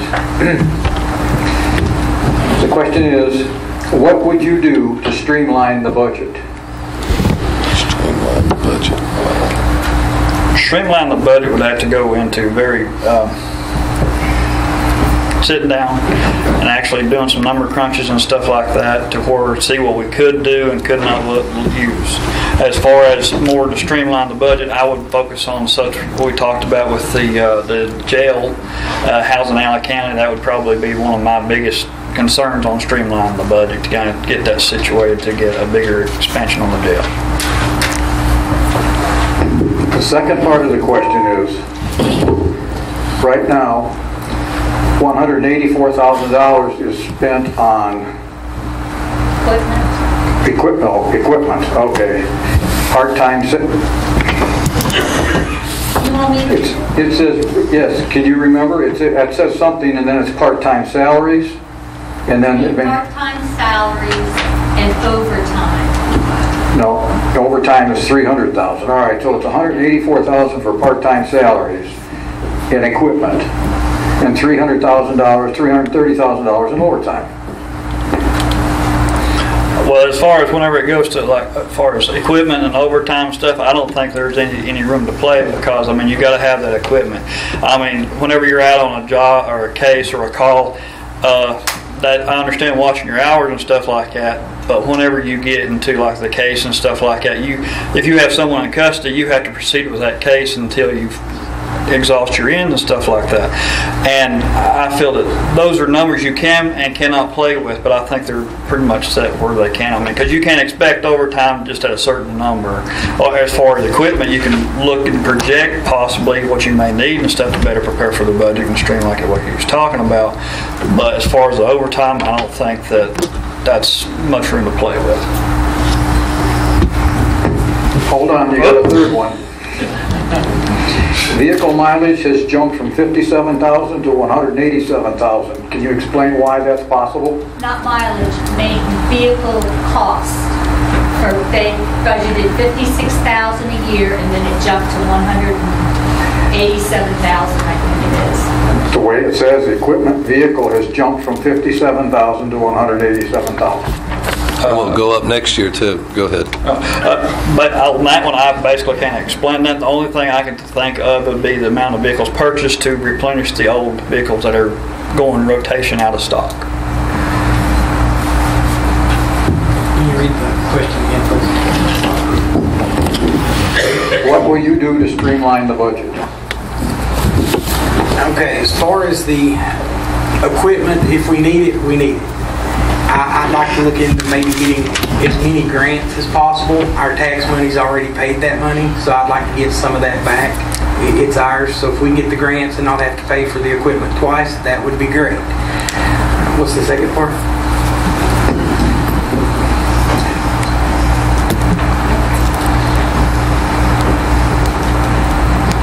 The question is, what would you do to streamline the budget? Streamline the budget. Streamline the budget would have to go into very sitting down and actually doing some number crunches and stuff like that to see what we could do and could not use. As far as more to streamline the budget, I would focus on such what we talked about with the jail housing Allen County. That would probably be one of my biggest concerns on streamlining the budget, to kind of get that situated to get a bigger expansion on the jail. The second part of the question is, right now, $184,000 is spent on equipment, okay. Part-time, You want me to? it says, yes, can you remember? It says something and then it's part-time salaries, and then... Part-time salaries and overtime. No, overtime is $300,000. All right, so it's $184,000 for part-time salaries and equipment, and $330,000 in overtime. Well, as far as whenever it goes to as far as equipment and overtime stuff, I don't think there's any room to play, because I mean you got to have that equipment. I mean, whenever you're out on a job or a case or a call, that I understand watching your hours and stuff like that. But whenever you get into like the case and stuff like that, if you have someone in custody, you have to proceed with that case until you exhaust your ends and stuff like that. And I feel that those are numbers you can and cannot play with, but I think they're pretty much set where they can. I mean, because you can't expect overtime just at a certain number. Or as far as equipment, you can look and project possibly what you may need and stuff to better prepare for the budget and streamline like what he was talking about. But as far as the overtime, I don't think that that's much room to play with. Hold on, you got a third one. Vehicle mileage has jumped from 57,000 to 187,000. Can you explain why that's possible? Not mileage, vehicle cost. They budgeted $56,000 a year, and then it jumped to $187,000, I think it is. The way it says, equipment vehicle has jumped from 57,000 to 187,000. And will go up next year too. Go ahead. But on that one, I basically can't explain that. The only thing I can think of would be the amount of vehicles purchased to replenish the old vehicles that are going rotation out of stock. Can you read the question again, please? What will you do to streamline the budget? Okay, as far as the equipment, if we need it, we need it. I'd like to look into maybe getting as many grants as possible. Our tax money's already paid that money, so I'd like to get some of that back. It's ours, so if we can get the grants and not have to pay for the equipment twice, that would be great. What's the second part?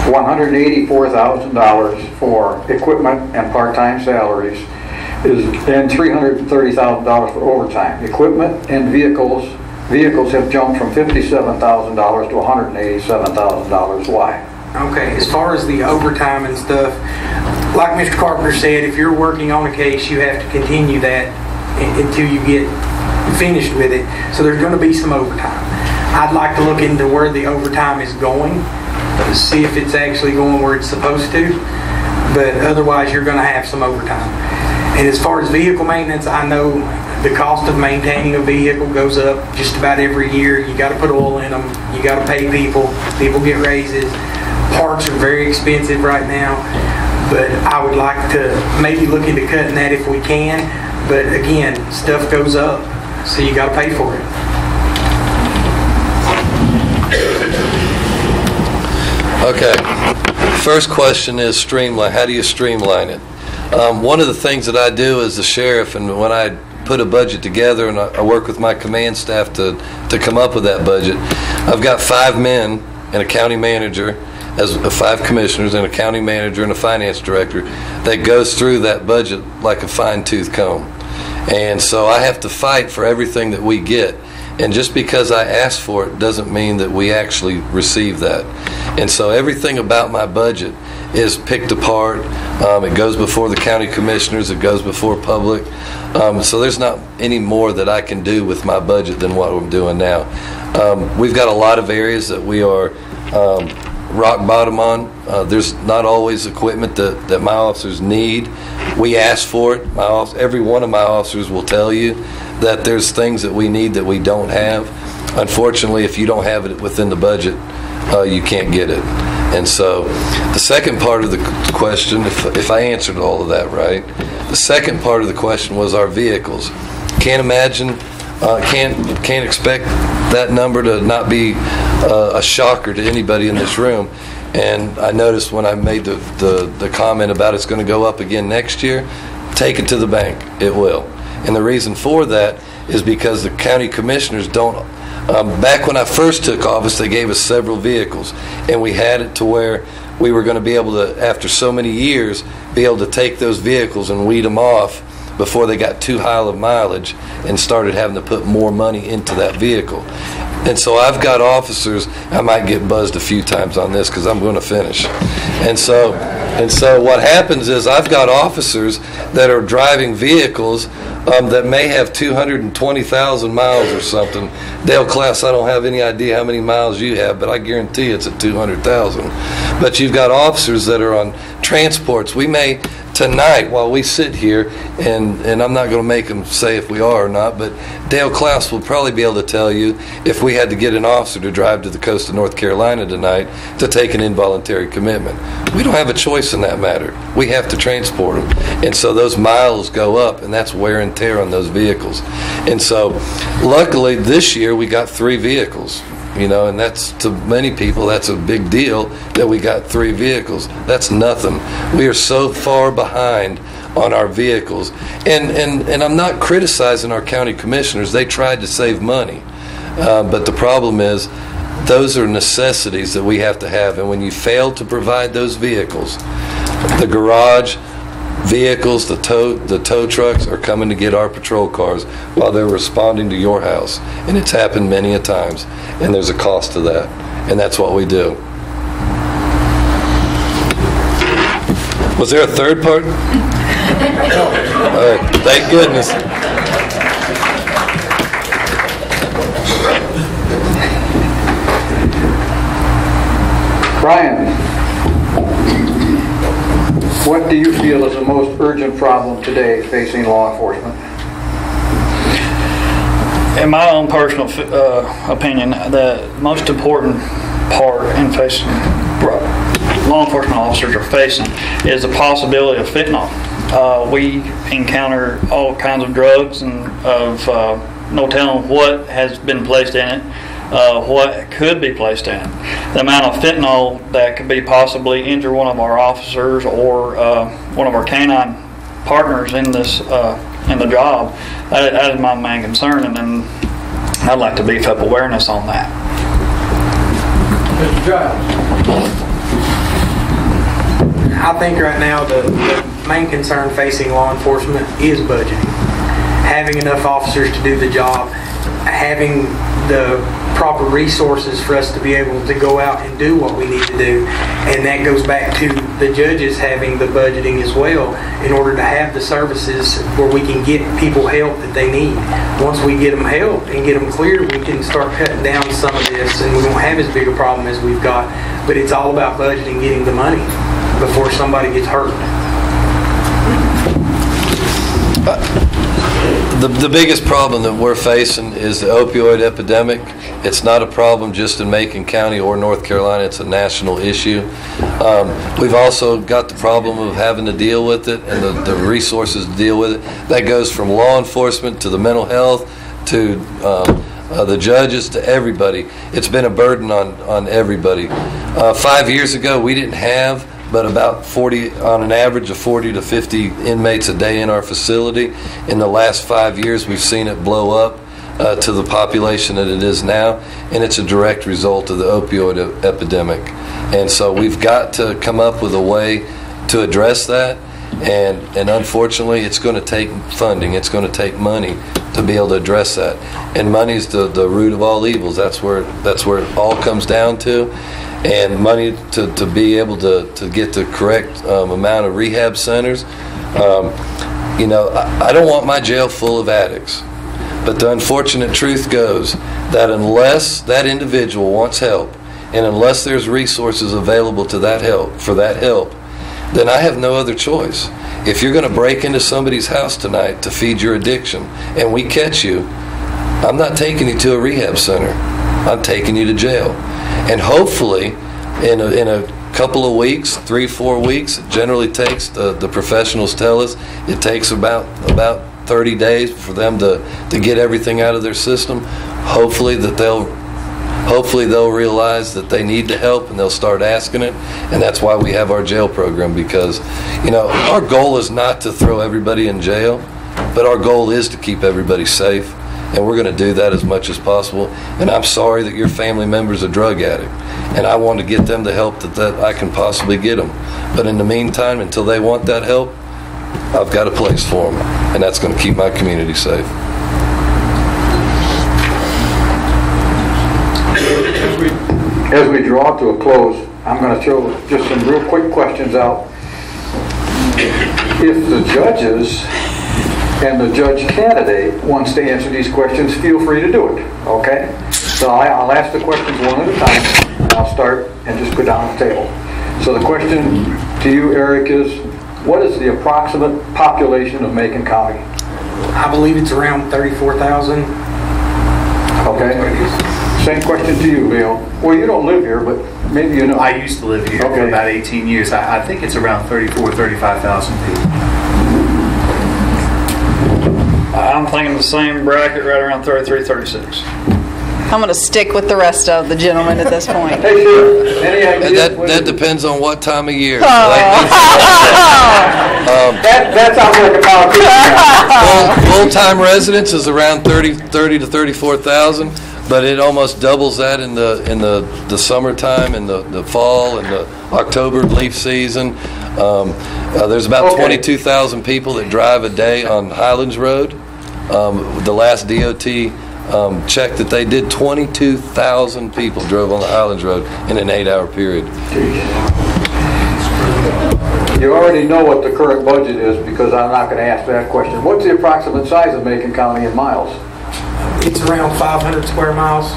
$184,000 for equipment and part-time salaries and $330,000 for overtime. Equipment and vehicles have jumped from $57,000 to $187,000. Why? Okay, as far as the overtime and stuff, like Mr. Carpenter said, if you're working on a case, you have to continue that until you get finished with it. So there's going to be some overtime. I'd like to look into where the overtime is going, see if it's actually going where it's supposed to, but otherwise you're going to have some overtime. And as far as vehicle maintenance, I know the cost of maintaining a vehicle goes up just about every year. You got to put oil in them. You got to pay people. People get raises. Parts are very expensive right now. But I would like to maybe look into cutting that if we can. But again, stuff goes up, so you got to pay for it. Okay. First question is streamline. How do you streamline it? One of the things that I do as a sheriff, and when I put a budget together and I work with my command staff to come up with that budget, I've got 5 men and a county manager, as 5 commissioners and a county manager and a finance director that goes through that budget like a fine-tooth comb. And so I have to fight for everything that we get. And just because I ask for it doesn't mean that we actually receive that. And so everything about my budget is picked apart. It goes before the county commissioners. It goes before public. So there's not any more that I can do with my budget than what we're doing now. We've got a lot of areas that we are rock bottom on. There's not always equipment that my officers need. We ask for it. Every one of my officers will tell you that there's things that we need that we don't have. Unfortunately, if you don't have it within the budget, you can't get it. And so the second part of the question, if I answered all of that right, the second part of the question was our vehicles. Can't imagine, can't expect that number to not be a shocker to anybody in this room. And I noticed when I made the comment about it's going to go up again next year, take it to the bank. It will. And the reason for that is because the county commissioners don't. Back when I first took office, they gave us several vehicles, and we had it to where we were going to be able to, after so many years, be able to take those vehicles and weed them off before they got too high of mileage and started having to put more money into that vehicle. And so I've got officers, I might get buzzed a few times on this because I'm going to finish. And so what happens is I've got officers that are driving vehicles that may have 220,000 miles or something. Dale Class, I don't have any idea how many miles you have, but I guarantee it's at 200,000. But you've got officers that are on transports. We may tonight, while we sit here, and I'm not going to make them say if we are or not, but Dale Klaus will probably be able to tell you if we had to get an officer to drive to the coast of North Carolina tonight to take an involuntary commitment. We don't have a choice in that matter. We have to transport them. And so those miles go up, and that's wear and tear on those vehicles. And so luckily this year we got 3 vehicles. And that's, to many people, that's a big deal that we got 3 vehicles. That's nothing. We are so far behind on our vehicles. And I'm not criticizing our county commissioners. They tried to save money. But the problem is, those are necessities that we have to have. And when you fail to provide those vehicles, the garage vehicles, the tow trucks are coming to get our patrol cars while they're responding to your house. And it's happened many a times. And there's a cost to that. And that's what we do. Was there a third part? All right, thank goodness. Brian, what do you feel is the most urgent problem today facing law enforcement? In my own personal opinion, the most important part in facing law enforcement officers are facing is the possibility of fentanyl. We encounter all kinds of drugs and of no telling what has been placed in it, what could be placed in it. The amount of fentanyl that could be possibly injure one of our officers or one of our canine partners in this in the job, that is my main concern, and then I'd like to beef up awareness on that. Mr. Giles. I think right now the main concern facing law enforcement is budgeting. Having enough officers to do the job, having the proper resources for us to be able to go out and do what we need to do. And that goes back to the judges having the budgeting as well in order to have the services where we can get people help that they need. Once we get them help and get them clear, we can start cutting down some of this and we won't have as big a problem as we've got. But it's all about budgeting, getting the money before somebody gets hurt. The biggest problem that we're facing is the opioid epidemic. It's not a problem just in Macon County or North Carolina. It's a national issue. We've also got the problem of having to deal with it and the resources to deal with it. That goes from law enforcement to the mental health to the judges to everybody. It's been a burden on everybody. 5 years ago, we didn't have but about 40, on an average of 40 to 50 inmates a day in our facility. In the last 5 years, we've seen it blow up to the population that it is now, and it's a direct result of the opioid epidemic. And so we've got to come up with a way to address that, and unfortunately, it's going to take funding. It's going to take money to be able to address that. And money's the root of all evils. That's where it all comes down to. And money to be able to get the correct amount of rehab centers. I don't want my jail full of addicts. But the unfortunate truth goes that unless that individual wants help, and unless there's resources available to that help, then I have no other choice. If you're going to break into somebody's house tonight to feed your addiction, and we catch you, I'm not taking you to a rehab center. I'm taking you to jail. And hopefully, in a couple of weeks, 3-4 weeks, it generally takes, the professionals tell us, it takes about 30 days for them to get everything out of their system. Hopefully that they'll hopefully they'll realize that they need the help and they'll start asking it. And that's why we have our jail program, because, you know, our goal is not to throw everybody in jail, but our goal is to keep everybody safe. And we're going to do that as much as possible. And I'm sorry that your family member's a drug addict. And I want to get them the help that I can possibly get them. But in the meantime, until they want that help, I've got a place for them. And that's going to keep my community safe. As we draw to a close, I'm going to throw just some real quick questions out. If the judges and the judge candidate wants to answer these questions, feel free to do it, okay? So I'll ask the questions one at a time, and I'll start and just go down the table. So the question to you, Eric, is what is the approximate population of Macon County? I believe it's around 34,000. Okay. Same question to you, Leo. Well, you don't live here, but maybe you know. I used to live here for about 18 years. I think it's around 34,000, 35,000 people. I'm thinking the same bracket, right around 33, 36. I'm going to stick with the rest of the gentlemen at this point. Hey, sure. Any ideas? That depends on what time of year. That sounds like a politician. Full-time residents is around 30 to 34,000, but it almost doubles that in the summertime, and the fall, and the October leaf season. There's about 22,000 people that drive a day on Highlands Road. The last DOT check that they did, 22,000 people drove on the Highlands Road in an 8-hour period. You already know what the current budget is, because I'm not going to ask that question. What's the approximate size of Macon County in miles? It's around 500 square miles,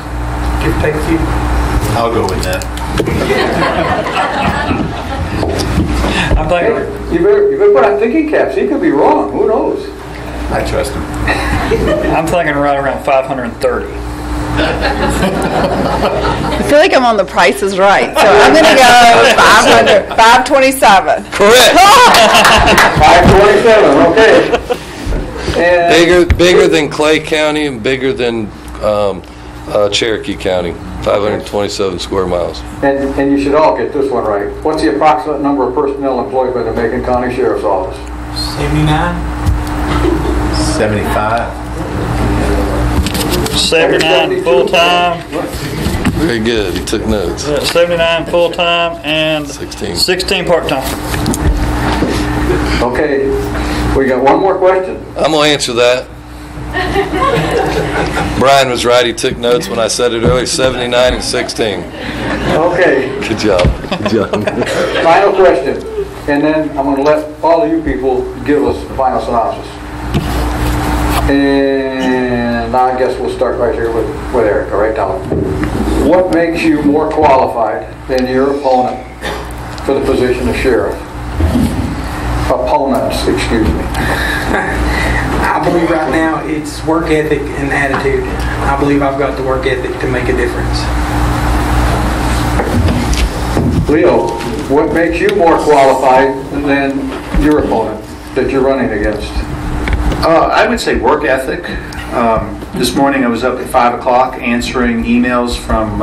give or take a few. I'll go with that. I'm thinking, You better put on thinking caps. He could be wrong. Who knows? I trust him. I'm thinking right around 530. I feel like I'm on The Price is Right, so I'm going to go 527. Correct. 527. Okay. And Bigger than Clay County and bigger than Cherokee County. 527 square miles. And you should all get this one right. What's the approximate number of personnel employed by the Macon County Sheriff's Office? 79. 75. 79 full-time. Very good. He took notes. 79 full-time and 16 part-time. Okay. We got one more question. I'm going to answer that. Brian was right. He took notes when I said it earlier. 79 and 16. Okay. Good job. Good job. Final question. And then I'm going to let all of you people give us the final synopsis. And I guess we'll start right here with Eric. All right, Tom. What makes you more qualified than your opponent for the position of sheriff? Opponents, excuse me. I believe right now it's work ethic and attitude. I believe I've got the work ethic to make a difference. Leo, what makes you more qualified than your opponent that you're running against? I would say work ethic. This morning I was up at 5 o'clock answering emails from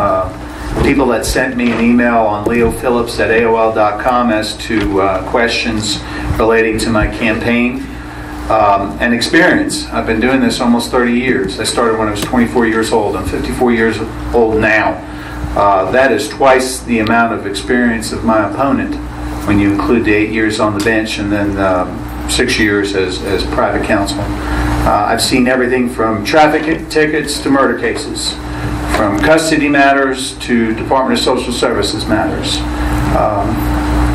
people that sent me an email on leophillips@aol.com as to questions relating to my campaign and experience. I've been doing this almost 30 years. I started when I was 24 years old. I'm 54 years old now. That is twice the amount of experience of my opponent when you include the 8 years on the bench and then 6 years as private counsel. I've seen everything from traffic tickets to murder cases, from custody matters to Department of Social Services matters.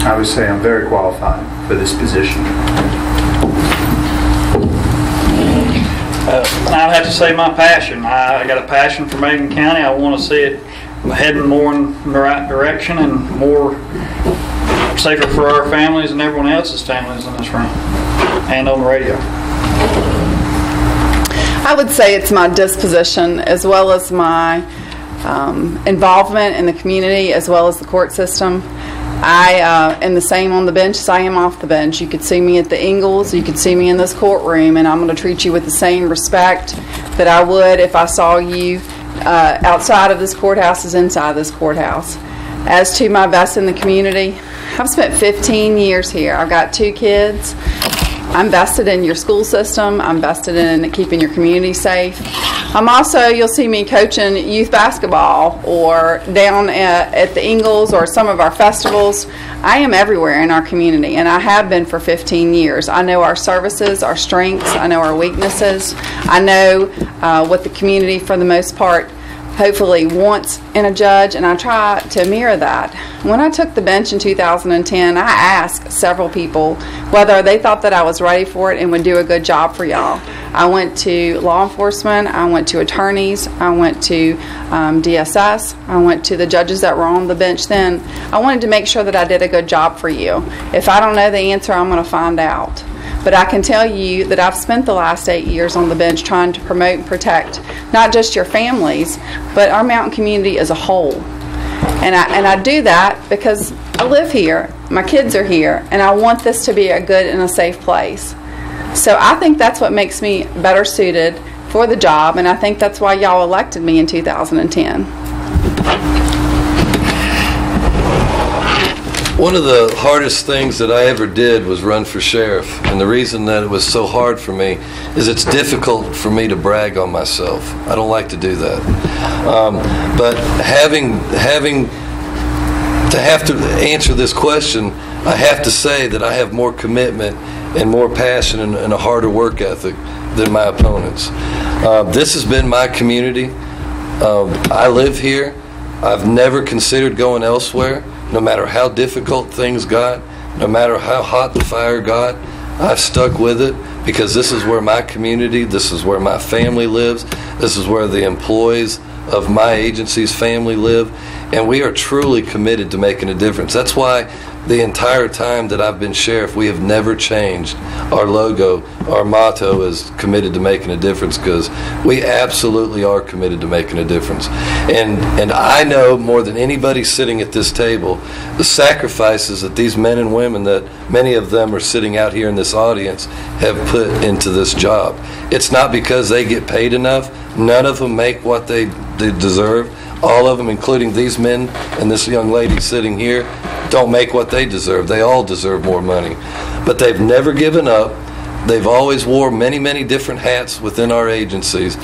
I would say I'm very qualified for this position. I'd have to say my passion. I got a passion for Macon County. I want to see it heading more in the right direction and more safer for our families and everyone else's families in this room and on the radio. I would say it's my disposition as well as my involvement in the community as well as the court system. I am the same on the bench as I am off the bench. You could see me at the Ingalls, you could see me in this courtroom, and I'm going to treat you with the same respect that I would if I saw you outside of this courthouse as inside this courthouse. As to my best in the community, I've spent 15 years here. I've got 2 kids. I'm vested in your school system. I'm vested in keeping your community safe. I'm also, you'll see me coaching youth basketball or down at the Ingalls or some of our festivals. I am everywhere in our community, and I have been for 15 years. I know our services, our strengths. I know our weaknesses. I know what the community, for the most part, hopefully wants in a judge, and I try to mirror that. When I took the bench in 2010, I asked several people whether they thought that I was ready for it and would do a good job for y'all. I went to law enforcement, I went to attorneys, I went to DSS, I went to the judges that were on the bench then. I wanted to make sure that I did a good job for you. If I don't know the answer, I'm going to find out. But I can tell you that I've spent the last 8 years on the bench trying to promote and protect not just your families, but our mountain community as a whole. And I do that because I live here, my kids are here, and I want this to be a good and a safe place. So I think that's what makes me better suited for the job, and I think that's why y'all elected me in 2010. One of the hardest things that I ever did was run for sheriff, and the reason that it was so hard for me is it's difficult for me to brag on myself. I don't like to do that. But having to have to answer this question, I have to say that I have more commitment and more passion and a harder work ethic than my opponents. This has been my community. I live here. I've never considered going elsewhere. No matter how difficult things got, no matter how hot the fire got, I've stuck with it because this is where my community, this is where my family lives, this is where the employees of my agency's family live, and we are truly committed to making a difference. That's why the entire time that I've been sheriff, we have never changed our logo. Our motto is committed to making a difference, because we absolutely are committed to making a difference. And I know more than anybody sitting at this table the sacrifices that these men and women, that many of them are sitting out here in this audience, have put into this job. It's not because they get paid enough. None of them make what they deserve. All of them, including these men and this young lady sitting here, don't make what they deserve. They all deserve more money. But they've never given up. They've always wore many, many different hats within our agencies,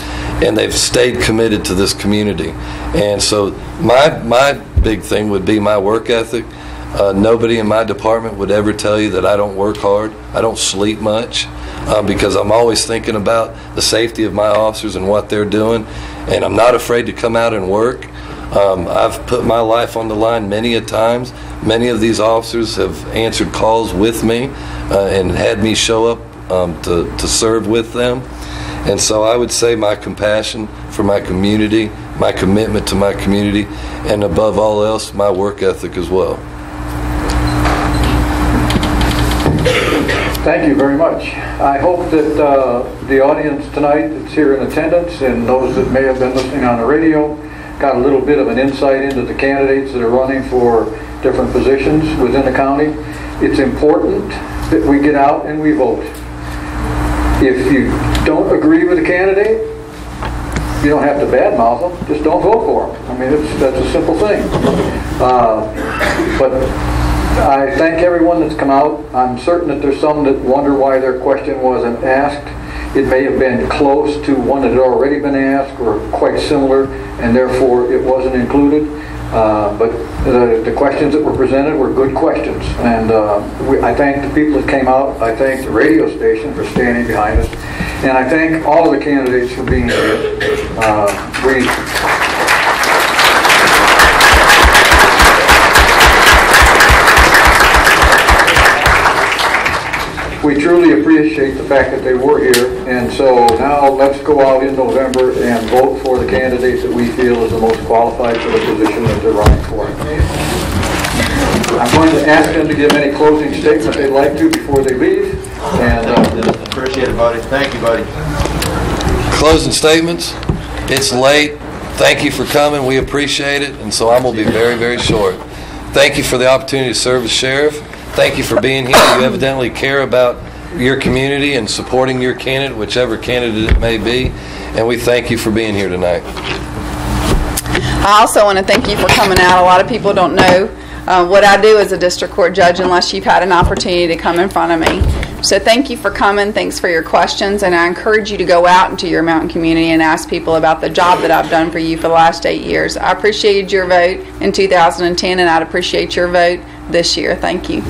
and they've stayed committed to this community. And so my big thing would be my work ethic. Nobody in my department would ever tell you that I don't work hard. I don't sleep much because I'm always thinking about the safety of my officers and what they're doing, and I'm not afraid to come out and work. I've put my life on the line many a times. Many of these officers have answered calls with me and had me show up to serve with them. And so I would say my compassion for my community, my commitment to my community, and above all else, my work ethic as well. Thank you very much. I hope that the audience tonight that's here in attendance and those that may have been listening on the radio got a little bit of an insight into the candidates that are running for different positions within the county. It's important that we get out and we vote. If you don't agree with a candidate, you don't have to badmouth them, just don't vote for them. I mean, that's a simple thing. But I thank everyone that's come out. I'm certain that there's some that wonder why their question wasn't asked. It may have been close to one that had already been asked or quite similar, and therefore it wasn't included. But the questions that were presented were good questions. And I thank the people that came out. I thank the radio station for standing behind us. And I thank all of the candidates for being here. We truly appreciate the fact that they were here, and so now let's go out in November and vote for the candidate that we feel is the most qualified for the position that they're running for. I'm going to ask them to give any closing statement they'd like to before they leave. And appreciate it, buddy. Thank you, buddy. Closing statements. It's late. Thank you for coming. We appreciate it, and so I'm going to be very, very short. Thank you for the opportunity to serve as sheriff. Thank you for being here. You evidently care about your community and supporting your candidate, whichever candidate it may be, and we thank you for being here tonight. I also want to thank you for coming out. A lot of people don't know what I do as a district court judge unless you've had an opportunity to come in front of me. So thank you for coming. Thanks for your questions. And I encourage you to go out into your mountain community and ask people about the job that I've done for you for the last 8 years. I appreciated your vote in 2010, and I'd appreciate your vote this year. Thank you.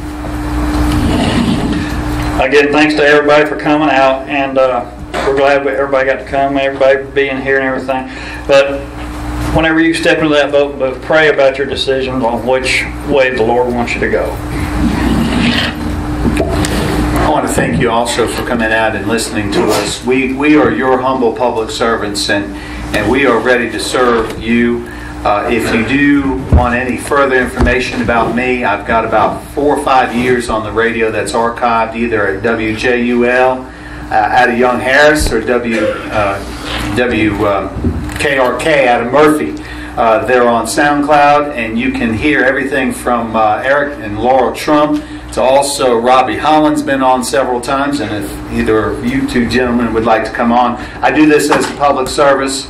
Again, thanks to everybody for coming out, and we're glad everybody got to come, everybody being here and everything. But whenever you step into that vote booth, pray about your decisions on which way the Lord wants you to go. I want to thank you also for coming out and listening to us. We are your humble public servants, and we are ready to serve you. If you do want any further information about me, I've got about 4 or 5 years on the radio that's archived either at WJUL out of Young Harris or WKRK out of Murphy. They're on SoundCloud, and you can hear everything from Eric and Laurel Trump to also Robbie Holland's been on several times, and if either of you two gentlemen would like to come on. I do this as a public service.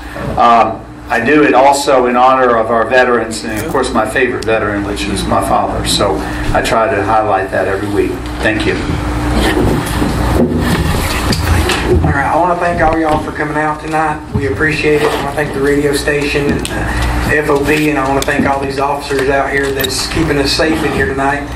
I do it also in honor of our veterans, and of course my favorite veteran, which is my father. So I try to highlight that every week. Thank you. All right, I want to thank all y'all for coming out tonight. We appreciate it. I want to thank the radio station and the FOP, and I want to thank all these officers out here that's keeping us safe in here tonight.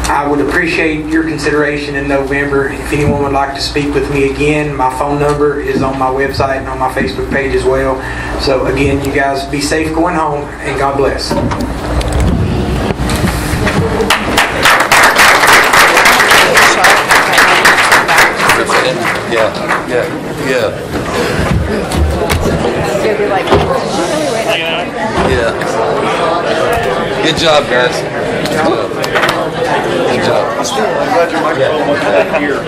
I would appreciate your consideration in November. If anyone would like to speak with me again, my phone number is on my website and on my Facebook page as well. So again, you guys be safe going home, and God bless. Yeah. Good job, guys. Good job. I'm glad your microphone wasn't back here.